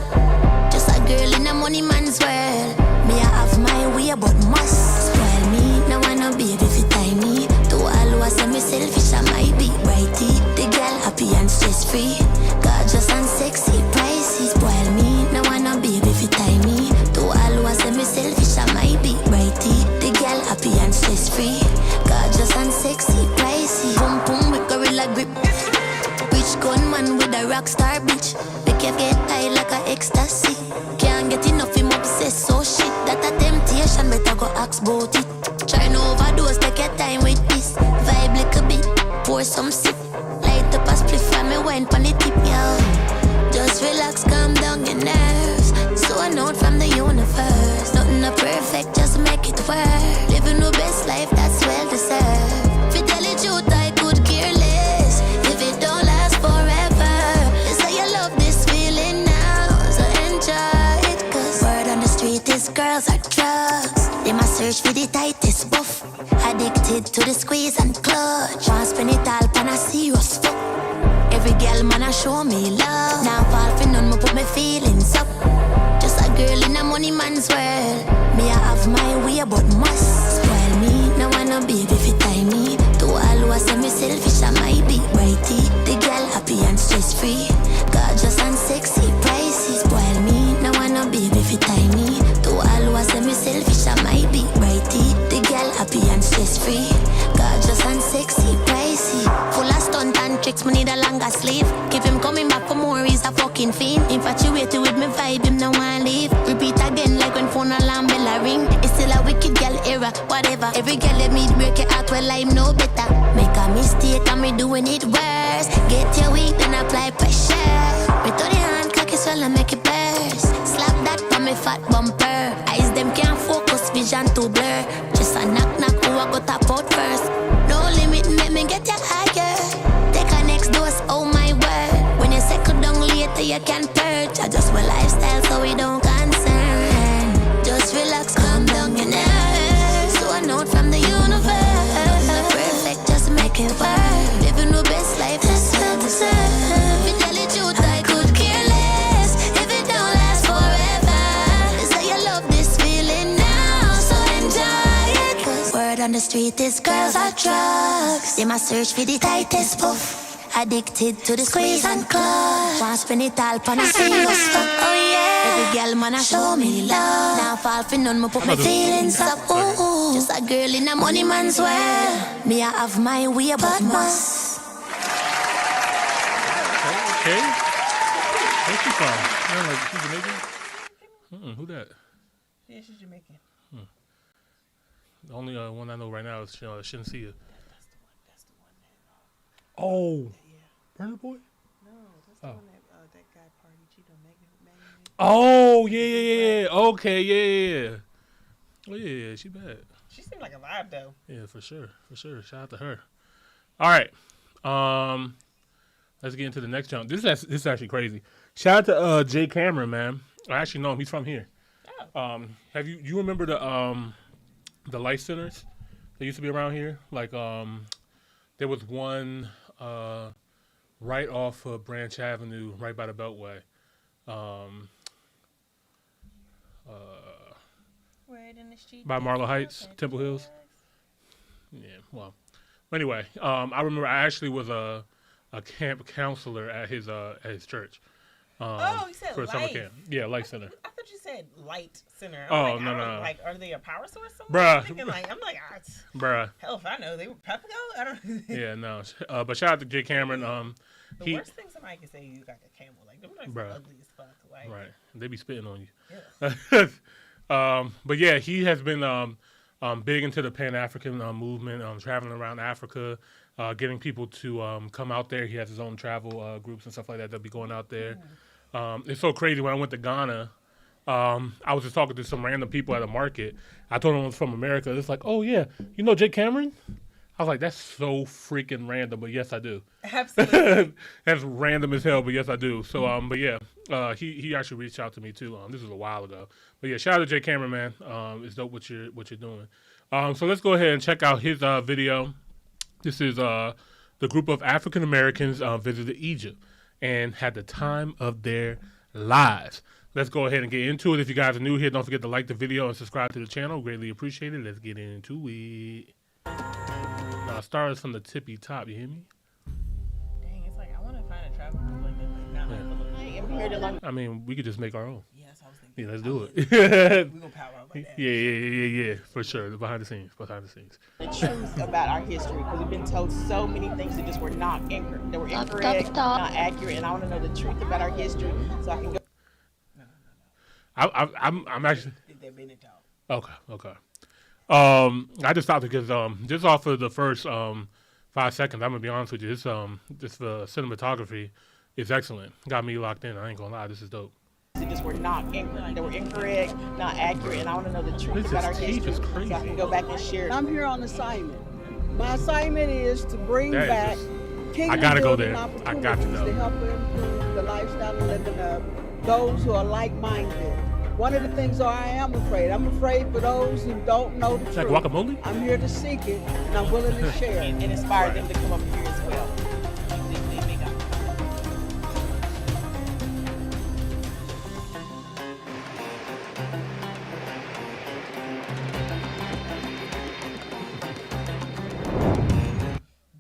Just a girl in a money man's world. Me I have my way but must spoil me. Now I no baby fi tie me. To all who a say me selfish I might be righty. The girl happy and stress free. Gorgeous and sexy, pricey. Spoil me. Now I no baby fi tie me. To all who a say me selfish I might be righty. The girl happy and stress free. Gorgeous and sexy, pricey. Boom boom with gorilla grip. Rich gunman with a rock star bitch. Make you get high like a ecstasy. Can't get enough him obsessed so shit. That a temptation, better go ask about it. Try no overdose, take your time with this. Vibe like a bit, pour some sip. Light up a spliff and me wine pon the tip, yo. Just relax, calm down your nerves. So a note from the universe. Nothing a perfect, just make it work. Living the best life, that's well deserved. If you tell the truth, I could care less. If it don't last forever, they say you love this feeling now, so enjoy it. Cause word on the street is girls are drugs. They must search for the tightest buff. Addicted to the squeeze and clutch. Can't spend it all on a serious fuck. Every girl man a show me love. Now fall for none, me put my feelings up. Just a girl in a money man's world. Me I have my way but must spoil me. Now I no baby fi tie me. To all who a say me selfish I might be righty. The girl happy and stress free. Gorgeous and sexy, pricey. Spoil me. Now I no baby fi tie me. To all who a say me selfish I might be righty. The girl happy and stress free. Gorgeous and sexy, pricey. Full of stunt and tricks, me need a longer sleeve. Keep him coming back for more, he's a fucking fiend. Infatuated with me vibe, him no one leave. Repeat again like when phone alarm bell a ring. It's still a wicked girl era, whatever. Every girl let me break it out, well I'm no better. Make a mistake and me doing it worse. Get your weak, then apply pressure. Me to the hand, cock it swell and make it burst. Slap that on me fat bumper. Eyes them can't focus, vision too blur. Just a knock knock, who I go tap out first. No limit, make me get you higher. Take a next dose, oh my word. When you settle down later, you can purge. Adjust my lifestyle so we don't concern. Just relax, calm down your nerves. So a note from the universe. Not perfect, just make it work. Living the best life, that's well deserved. If you tell the truth, I could care less. If it don't last forever, they say you love this feeling now, so enjoy it. Cause word on the street is girls are drugs. They must search for the tightest puff. Addicted to the squeeze and clutch. Want spend it all on a serious fuck. Oh yeah. Every girl man a show me love. Now fall for none, me put my feelings up. Ooh. Just a girl in a money man's world. Me I have my way but must. Okay. Where's she from? You know, like she's Jamaican? Who that? Yeah, she's Jamaican. The only one I know right now is Shinsia. That's the one that. Oh. Burner Boy? No, that's the one that guy party cheated on Megan. Oh, yeah. Okay, yeah. Oh, yeah, she bad. She seemed like a vibe, though. Yeah, for sure. Shout out to her. All right. Let's get into the next jump. This is actually crazy. Shout out to Jay Cameron, man. I actually know him. He's from here. Oh. Have you remember the life centers that used to be around here? Like there was one right off of Branch Avenue, right by the Beltway. Right in the street. By Marlow Heights, Temple Hills. Yeah, well. Anyway, I remember I actually was a camp counselor at his church. You said for a summer camp. Yeah, Life Center. I thought you said Light Center. Oh, like, no. Like, are they a power source somewhere? Bruh. I'm like, Bruh. hell if I know. They were Pepco? I don't know. Yeah, no. But shout out to Jay Cameron. The worst thing somebody can say, you got a camel. Like, them are ugly as fuck. Like, right. They be spitting on you. Yeah. But yeah, he has been big into the Pan-African movement, traveling around Africa, getting people to come out there. He has his own travel groups and stuff like that. They'll be going out there. It's so crazy. When I went to Ghana, I was just talking to some random people at a market. I told them I was from America. It's like, oh yeah, you know Jake Cameron? I was like, that's so freaking random, but yes, I do. Absolutely. That's random as hell, but yes, I do. So, but yeah, he actually reached out to me too. This was a while ago. But yeah, shout out to Jake Cameron, man. It's dope what you're doing. So let's go ahead and check out his video. This is the group of African Americans visited Egypt and had the time of their lives. Let's go ahead and get into it. If you guys are new here, don't forget to like the video and subscribe to the channel. Greatly appreciate it. Let's get into it. Start us from the tippy top. You hear me? Dang, it's like I want to find a travel group like that. Like, I mean, we could just make our own. Yes, I was thinking. Yeah, let's do it. We're gonna power up like that. Yeah, for sure. The behind the scenes. The truth about our history, because we've been told so many things that just were not incorrect. They were incorrect, not accurate, and I want to know the truth about our history so I can go. I'm actually. Okay. I just stopped because just off of the first 5 seconds, I'm gonna be honest with you. This the cinematography is excellent. Got me locked in. I ain't gonna lie. This is dope. They just were not incorrect. They were incorrect, not accurate, and I want to know the truth about our history so I can go back and share it. I'm here on assignment. My assignment is to bring back kingdom I gotta go building there. I got to know. to help improve the lifestyle and living of those who are like-minded. One of the things I am afraid. I'm afraid for those who don't know the truth. Like guacamole? I'm here to seek it, and I'm willing to share it. And inspire them to come up here as well.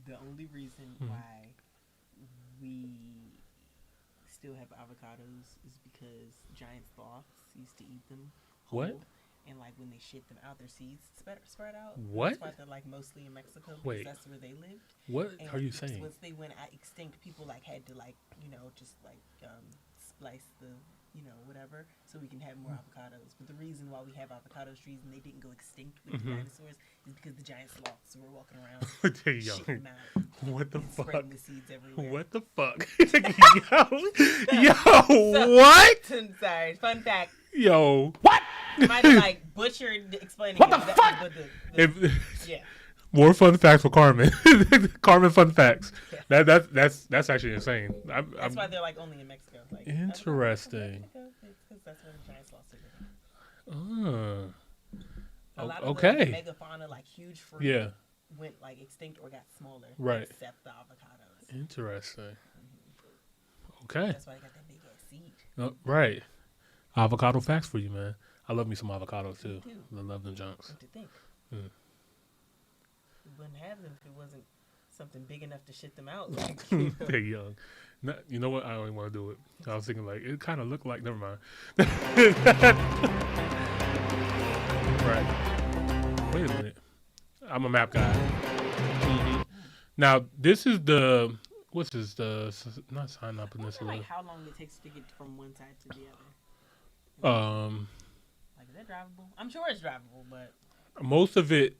The only reason why we still have avocados is because giant sloths used to eat them whole. What? And like when they shit them out, their seeds spread out. What? That's why they're like mostly in Mexico. Wait. Because that's where they lived. What and are you saying? Once they went extinct, people like had to like just like splice the whatever so we can have more avocados. But the reason why we have avocado trees and they didn't go extinct with the dinosaurs is because the giant sloths were walking around shitting them out. What the fuck? Spreading the seeds everywhere. What the fuck? Yo, what? Sorry, fun fact. Yo, what? Might have like butchered explaining what the it, fuck? But yeah. More fun facts for Carmen. Carmen fun facts. Yeah. That's actually insane. That's why they're like only in Mexico. Like, interesting. Because that's where the giant sloths are. A lot of okay. the megafauna, like huge fruit, went like extinct or got smaller. Right. Except the avocados. Interesting. Okay. That's why they got that big ass seed. Right. Avocado facts for you, man. I love me some avocados too. I love them junks. What to think? We wouldn't have them if it wasn't something big enough to shit them out. Like, They're young. No, you know what? I don't even want to do it. I was thinking like it kind of looked like. Never mind. Right. Wait a minute. I'm a map guy. Mm-hmm. Now this is the what's this? Not Sinai Peninsula. Like how long it takes to get from one side to the other. Like is that drivable? I'm sure it's drivable, but most of it.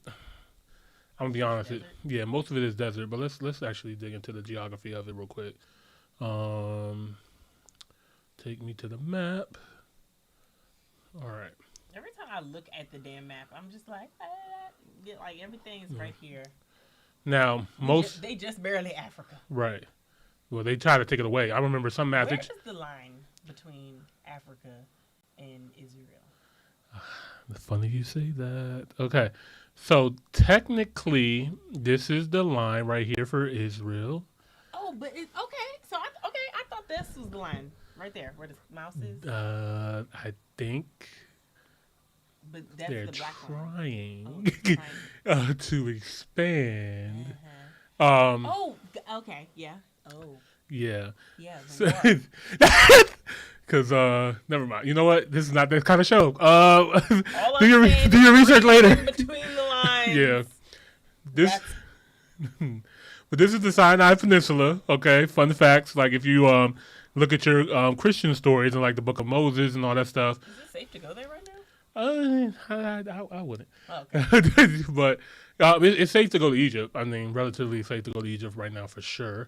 I'm gonna be honest. Yeah, most of it is desert. But let's actually dig into the geography of it real quick. Take me to the map. All right. Every time I look at the damn map, I'm just like, like everything's right here. Now they just barely Africa. Right. Well, they try to take it away. I remember some maps. Where is the line between Africa and Israel? It's funny you say that. Okay. So technically, this is the line right here for Israel. Oh, but it's okay. So I thought this was the line right there where the mouse is. I think but that's they're the black trying to expand. Okay, yeah. Oh. Yeah. Yeah. Because never mind. You know what? This is not that kind of show. Do your research later. Between the lines. Yeah. But this is the Sinai Peninsula. Okay. Fun facts. Like if you look at your Christian stories and like the Book of Moses and all that stuff. Is it safe to go there right now? I wouldn't. Oh, okay. But it's safe to go to Egypt. I mean, relatively safe to go to Egypt right now for sure.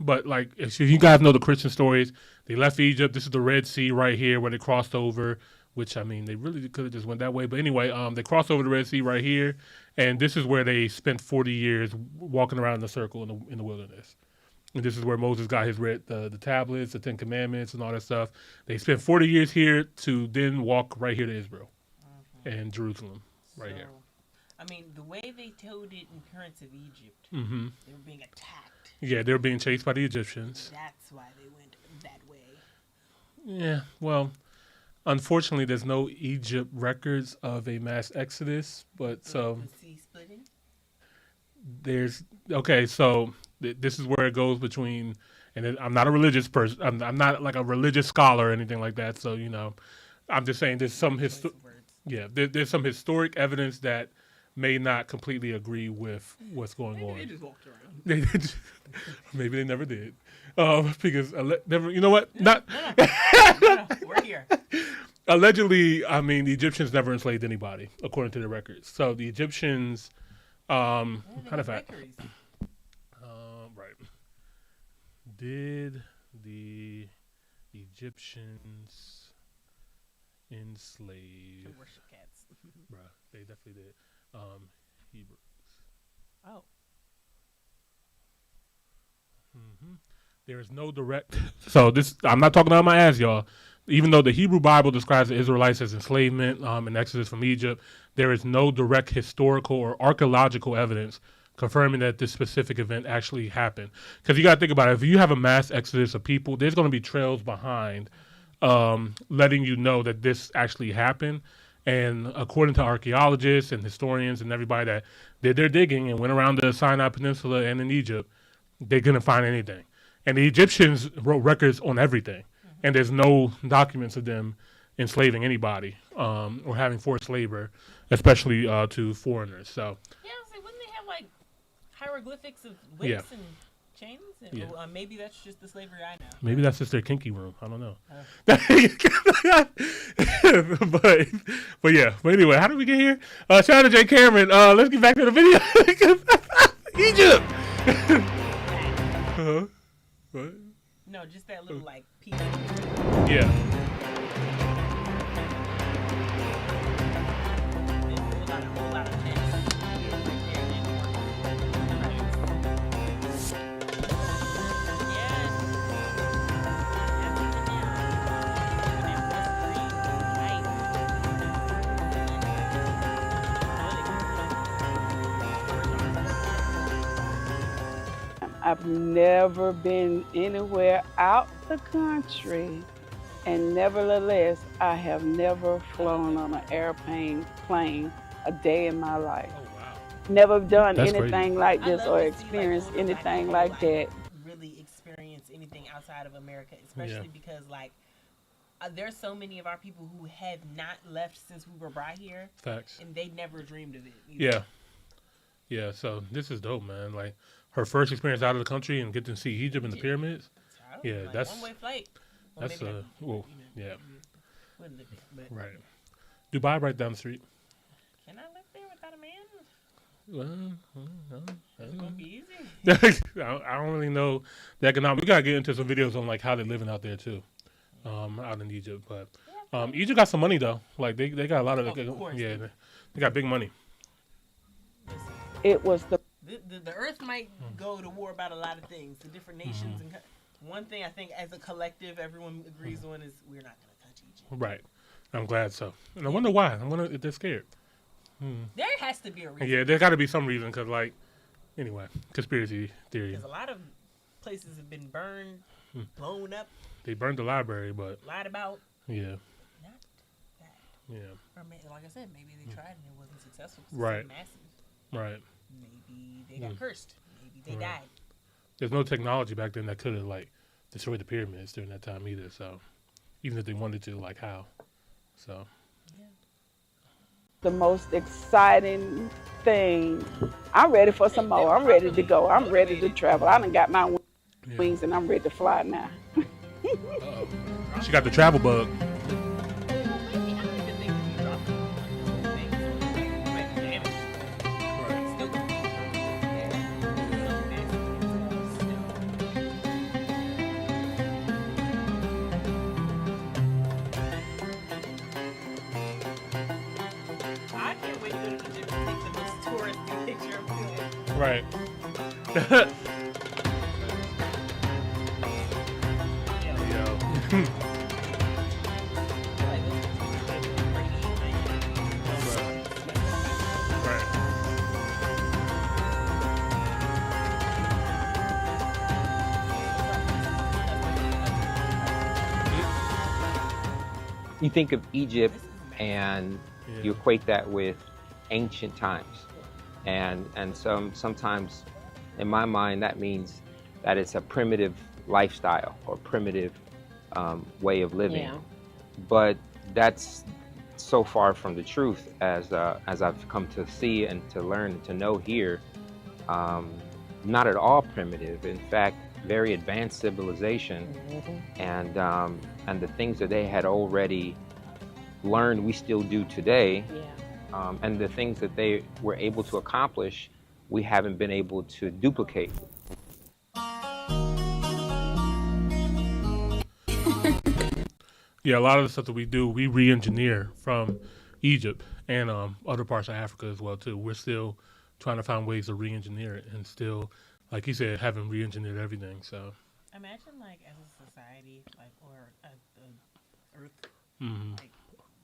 But like, if you guys know the Christian stories, they left Egypt. This is the Red Sea right here where they crossed over. Which, I mean, they really could have just went that way. But anyway, they crossed over the Red Sea right here, and this is where they spent 40 years walking around in a circle in the wilderness. And this is where Moses got his the tablets, the 10 Commandments, and all that stuff. They spent 40 years here to then walk right here to Israel and Jerusalem right here. I mean, the way they told it in Currents of Egypt, Mm-hmm. they were being attacked. Yeah, they were being chased by the Egyptians. That's why they went that way. Yeah, well, unfortunately, there's no Egypt records of a mass exodus, but so The sea splitting? So this is where it goes between, and I'm not a religious person. I'm not like a religious scholar or anything like that. So I'm just saying there's some there's some historic evidence that may not completely agree with what's going on. They just walked around. Maybe they never did, because never. You know what? Not. No, we're here. Allegedly, I mean, the Egyptians never enslaved anybody, according to the records. So the Egyptians, kind of fact, right? Did the Egyptians enslave? Worship cats. Bruh, they definitely did. Hebrews. Oh. There is no direct. So this, I'm not talking out of my ass, y'all. Even though the Hebrew Bible describes the Israelites as enslavement in Exodus from Egypt, there is no direct historical or archaeological evidence confirming that this specific event actually happened. Because you got to think about it. If you have a mass exodus of people, there's going to be trails behind letting you know that this actually happened. And according to archaeologists and historians and everybody that did their digging and went around the Sinai Peninsula and in Egypt, they couldn't find anything. And the Egyptians wrote records on everything. And there's no documents of them enslaving anybody or having forced labor, especially to foreigners. So Yeah, I was like, wouldn't they have like hieroglyphics of whips and chains? And, maybe that's just the slavery I know. maybe that's just their kinky room. I don't know. But yeah. But anyway, how did we get here? Shout out to Jay Cameron. Let's get back to the video. Egypt. What? No, just that little like piece. Yeah. I've never been anywhere out the country, and nevertheless, I have never flown on an airplane a day in my life. Oh, wow. Never done That's anything crazy. like this or to see, experienced older black anything people, like that. Really experience anything outside of America, especially because there's so many of our people who have not left since we were brought here. Facts. And they never dreamed of it either. Yeah. So this is dope, man. Like her first experience out of the country and get to see Egypt and the pyramids. Yeah, like that's one-way flight. Well, that's maybe well, yeah. wouldn't live there, but Right. Dubai right down the street. Can I live there without a man? Well, It's gonna be easy. I don't really know the economic. We gotta get into some videos on like how they're living out there too, out in Egypt. But Egypt got some money though. Like they got a lot of they got big money. It was the earth might go to war about a lot of things. The different nations and one thing I think as a collective everyone agrees on is we're not gonna touch Egypt. Right. I'm glad so. And I wonder why. I wonder if they're scared. There has to be a reason. Yeah, there got to be some reason because, like, anyway, conspiracy theory. Because a lot of places have been burned, blown up. They burned the library, but lied about. Yeah. Not that. Yeah. Or like I said, maybe they tried and it wasn't successful. Right. Massive. Right. Maybe they got cursed. Maybe they died. There's no technology back then that could have like destroyed the pyramids during that time either. So even if they wanted to, like how? So. The most exciting thing. I'm ready for some more. I'm ready to go. I'm ready to travel. I done got my wings and I'm ready to fly now. She got the travel bug. Right. Yo. You think of Egypt and you equate that with ancient times. And sometimes in my mind that means that it's a primitive lifestyle or primitive way of living. Yeah. But that's so far from the truth as I've come to see and to learn and to know here. Not at all primitive. In fact, very advanced civilization. And the things that they had already learned we still do today. And the things that they were able to accomplish, we haven't been able to duplicate. Yeah, a lot of the stuff that we do, we re-engineer from Egypt and other parts of Africa as well too. We're still trying to find ways to re-engineer it, and still, like you said, haven't re-engineered everything. So imagine, like, as a society, like, or the Earth, like,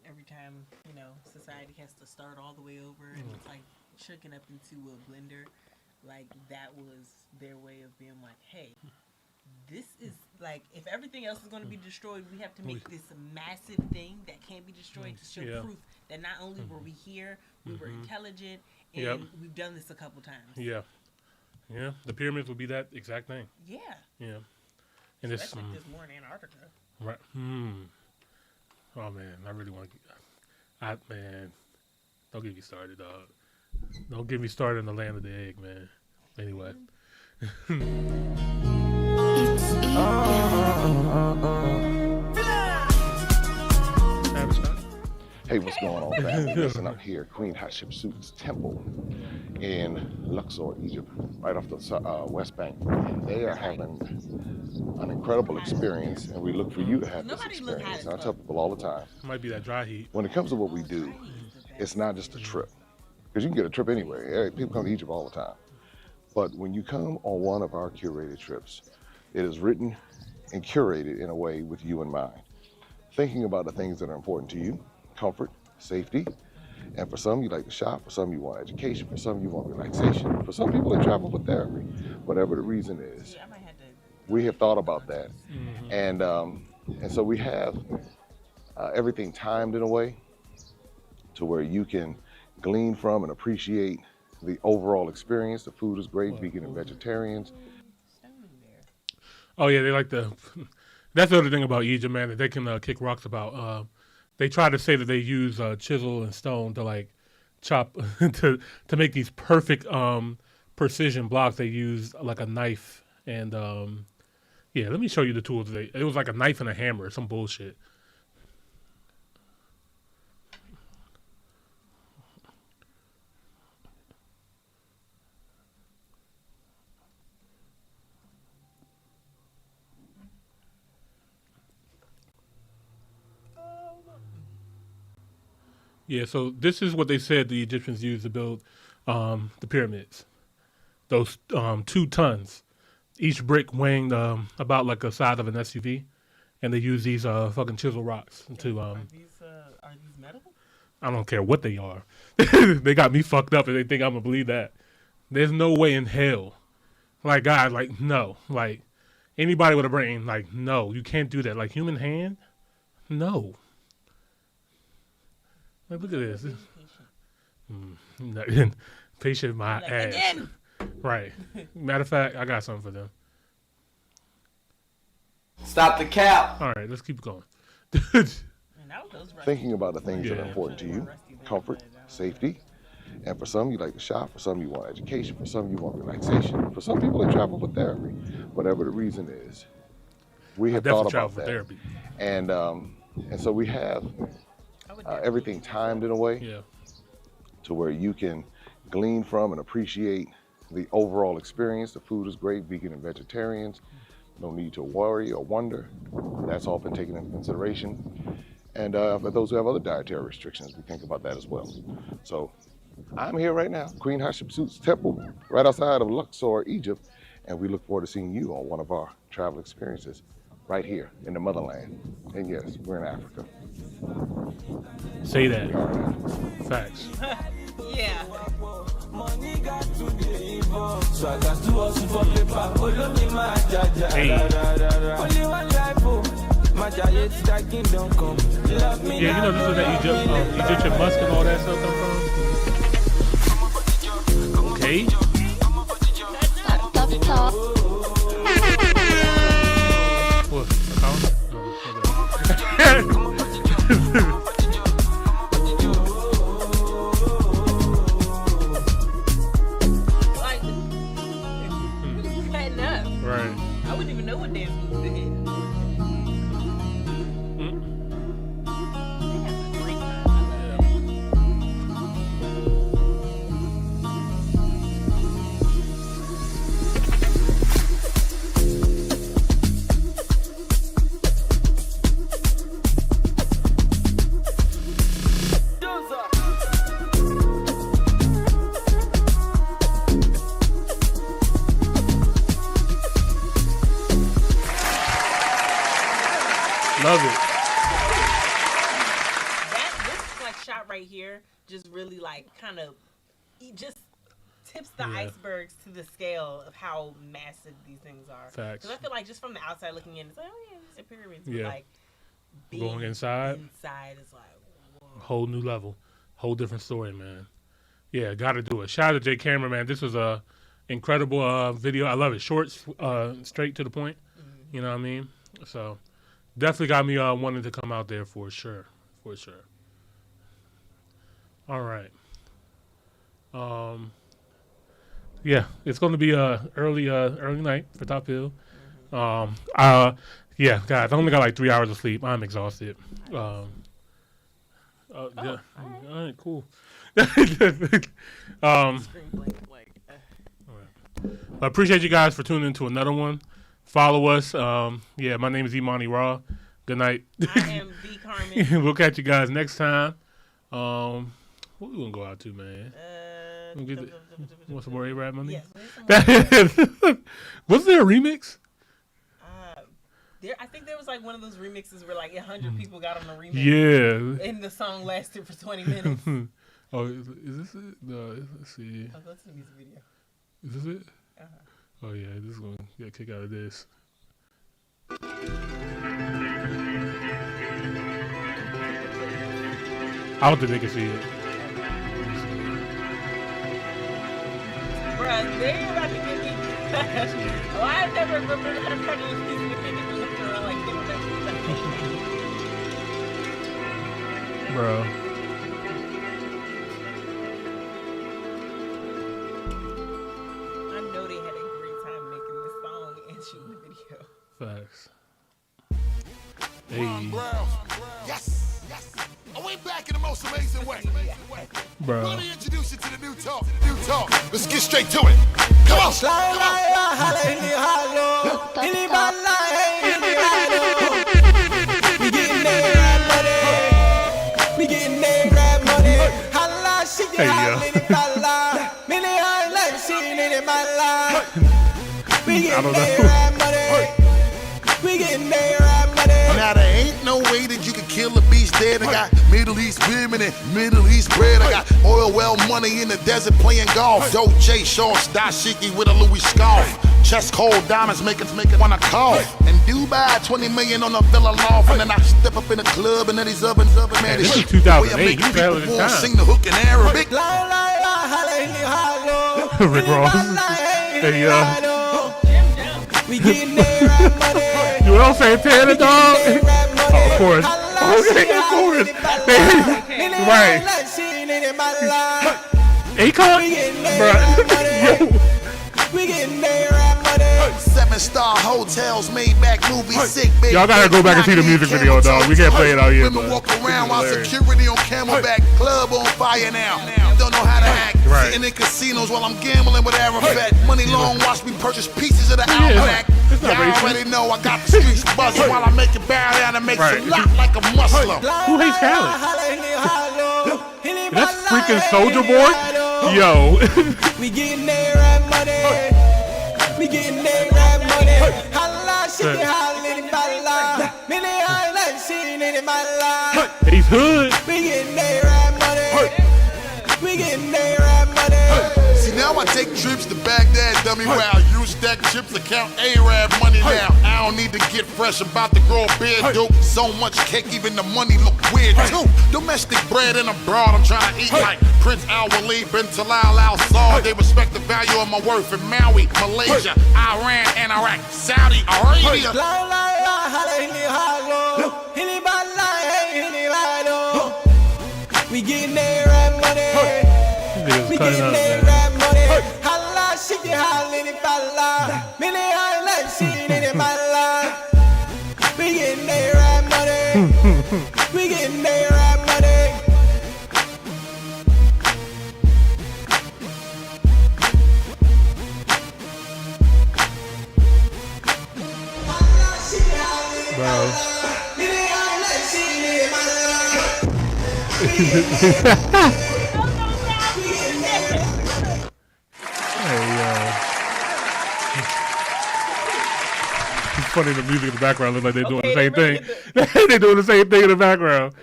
every time, you know, society has to start all the way over, and it's like shooken up into a blender. Like, that was their way of being like, hey, this is, like, if everything else is going to be destroyed, we have to make this massive thing that can't be destroyed to show proof that not only were we here, we were intelligent, and we've done this a couple times. Yeah. The pyramids would be that exact thing. Yeah. And it's like this war in Antarctica. Right. Oh man, I really want to. Man, don't get me started, dog. Don't get me started in the land of the egg, man. Anyway. Hey, what's going on, family? Listen, I'm here, Queen Hatshepsut's temple in Luxor, Egypt, right off the West Bank. And they are having an incredible experience, and we look for you to have this experience. And I tell people all the time, might be that dry heat. When it comes to what we do, it's not just a trip, because you can get a trip anywhere. People come to Egypt all the time. But when you come on one of our curated trips, it is written and curated in a way with you in mind, thinking about the things that are important to you. Comfort, safety, and for some you like to shop, for some you want education, for some you want relaxation, for some people they travel for therapy. Whatever the reason is, we have thought about that, and so we have everything timed in a way to where you can glean from and appreciate the overall experience. The food is great, vegan and vegetarians. Oh yeah, they like the. That's the other thing about Egypt, man. That they can kick rocks about. They try to say that they use chisel and stone to like chop to make these perfect precision blocks. They use like a knife and yeah. Let me show you the tools. It was like a knife and a hammer, some bullshit. Yeah, so this is what they said the Egyptians used to build the pyramids. Those 2 tons, each brick weighing about like the size of an SUV, and they use these fucking chisel rocks to. Are these metal? I don't care what they are. They got me fucked up, and they think I'm gonna believe that. There's no way in hell, like God, like no, like anybody with a brain, like no, you can't do that. Like human hand, no. Like, look at this. Patient my like, ass. Again. Right. Matter of fact, I got something for them. Stop the cap. All right, let's keep going. Thinking about the things that are important to you. Comfort, safety. And for some, you like to shop. For some, you want education. For some, you want relaxation. For some people, they travel for therapy. Whatever the reason is, we have thought about that. Therapy. And so we have everything timed in a way to where you can glean from and appreciate the overall experience. The food is great, vegan and vegetarians. No need to worry or wonder. That's all been taken into consideration. And for those who have other dietary restrictions, we think about that as well. So I'm here right now, Queen Hatshepsut's temple, right outside of Luxor, Egypt, and we look forward to seeing you on one of our travel experiences right here in the motherland. And yes, we're in Africa. Say that. Facts. Yeah. Hey. Yeah, you know this is the Egyptian musk and all that stuff come from. Okay. Top. What? Like, cutting up. Right. I wouldn't even know what dance moves to hit. Love it. This like shot right here just really like kind of just tips the icebergs to the scale of how massive these things are. Facts. Because I feel like just from the outside looking in, it's like, oh yeah, these are pyramids. Yeah. But like Going inside is like, whoa. Whole new level, whole different story, man. Yeah, got to do it. Shout out to Jay Cameron, man. This was a incredible video. I love it. Short, straight to the point. Mm-hmm. You know what I mean? So definitely got me wanting to come out there for sure. For sure. All right. Yeah, it's going to be early night for Top Hill. Yeah, guys, I only got like 3 hours of sleep. I'm exhausted. Yeah. All right, cool. I appreciate you guys for tuning into another one. Follow us. Yeah, my name is Imani Raw. Good night. I am V Carmen. We'll catch you guys next time. What we gonna go out to, man? Want some more A-Rap money? Yes. Was there a remix? I think there was like one of those remixes where like 100 people got on the remix. Yeah. And the song lasted for 20 minutes. Oh, is this it? No, let's see. Oh, that's the music video. Is this it? Oh yeah, this is gonna get a kick out of this. I don't think they can see it. Bruh, they about to get me. Oh, I never remember that part of this piece of the thing if you're looking around like they were that. Bro. I know they had a great time making this song and shooting the video. Facts. Hey. Yes, yes. And we back in the most amazing way. Bro. Let me introduce you to the new talk. Let's get straight to it. Come on. We getting that rap money. Holla, she Hey, get yo. hot, many like she in my life. We I getting don't that know. rap money. We getting that rap money. Now there ain't no way that you can kill a beast dead. I got Middle East women and Middle East bread. I got oil well money in the desert playing golf. Dolce shorts, dashiki with a Louis scarf. Chest cold diamonds make it wanna cough. In Dubai, 20 million on a villa loft. And then I step up in the club and then these ovens up. Man, This is shit 2008. where I make You better people than wanna time. sing the hook in Arabic. Rick Ross. Hey, We getting that rap money. you know what I'm saying? Santana, dog. Oh, of course. Oh, of course. Right. Akon? Bruh. Yo. We getting that rap money. 7-star hotels, made back movies, sick baby. Y'all gotta go back and see the music video, dog. We can't play it out here, Women but walk around it's while hilarious. security on camelback. Club on fire now. Don't know how to act. Right. Sitting in casinos while I'm gambling with Arafat. Money long, watch me purchase pieces of the Yeah, almanac. it's not Y'all racist. already know I got the streets buzzing while I make it bow down and make Right. some lock like a Muslim. Who hates Khaled? That's freaking Soldier Boy. Yo. We getting there at money. We getting there at money. Holla, shit, holla, bala. Many I seen it in my life. He's hood. We getting there at money. We getting there at money. See, now I take trips to Baghdad, dummy, where I use stack chips to count Arab money now. I don't need to get fresh, about to grow a beard, dope. So much cake, even the money look weird, too. Domestic bread and abroad, I'm trying to eat like Prince Al-Waleed bin Talal Al-Saud. They respect the value of my worth in Maui, Malaysia, Iran, and Iraq, Saudi Arabia. We getting there at money. We getting there at money. Holla, shit, holla, bala. Many I seen it in my life. We getting there at money. We getting there at money. Bro. It's funny the music in the background looks like they're doing the same thing. They're doing the same thing in the background.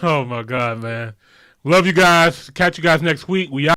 Oh my God, man. Love you guys. Catch you guys next week. We out.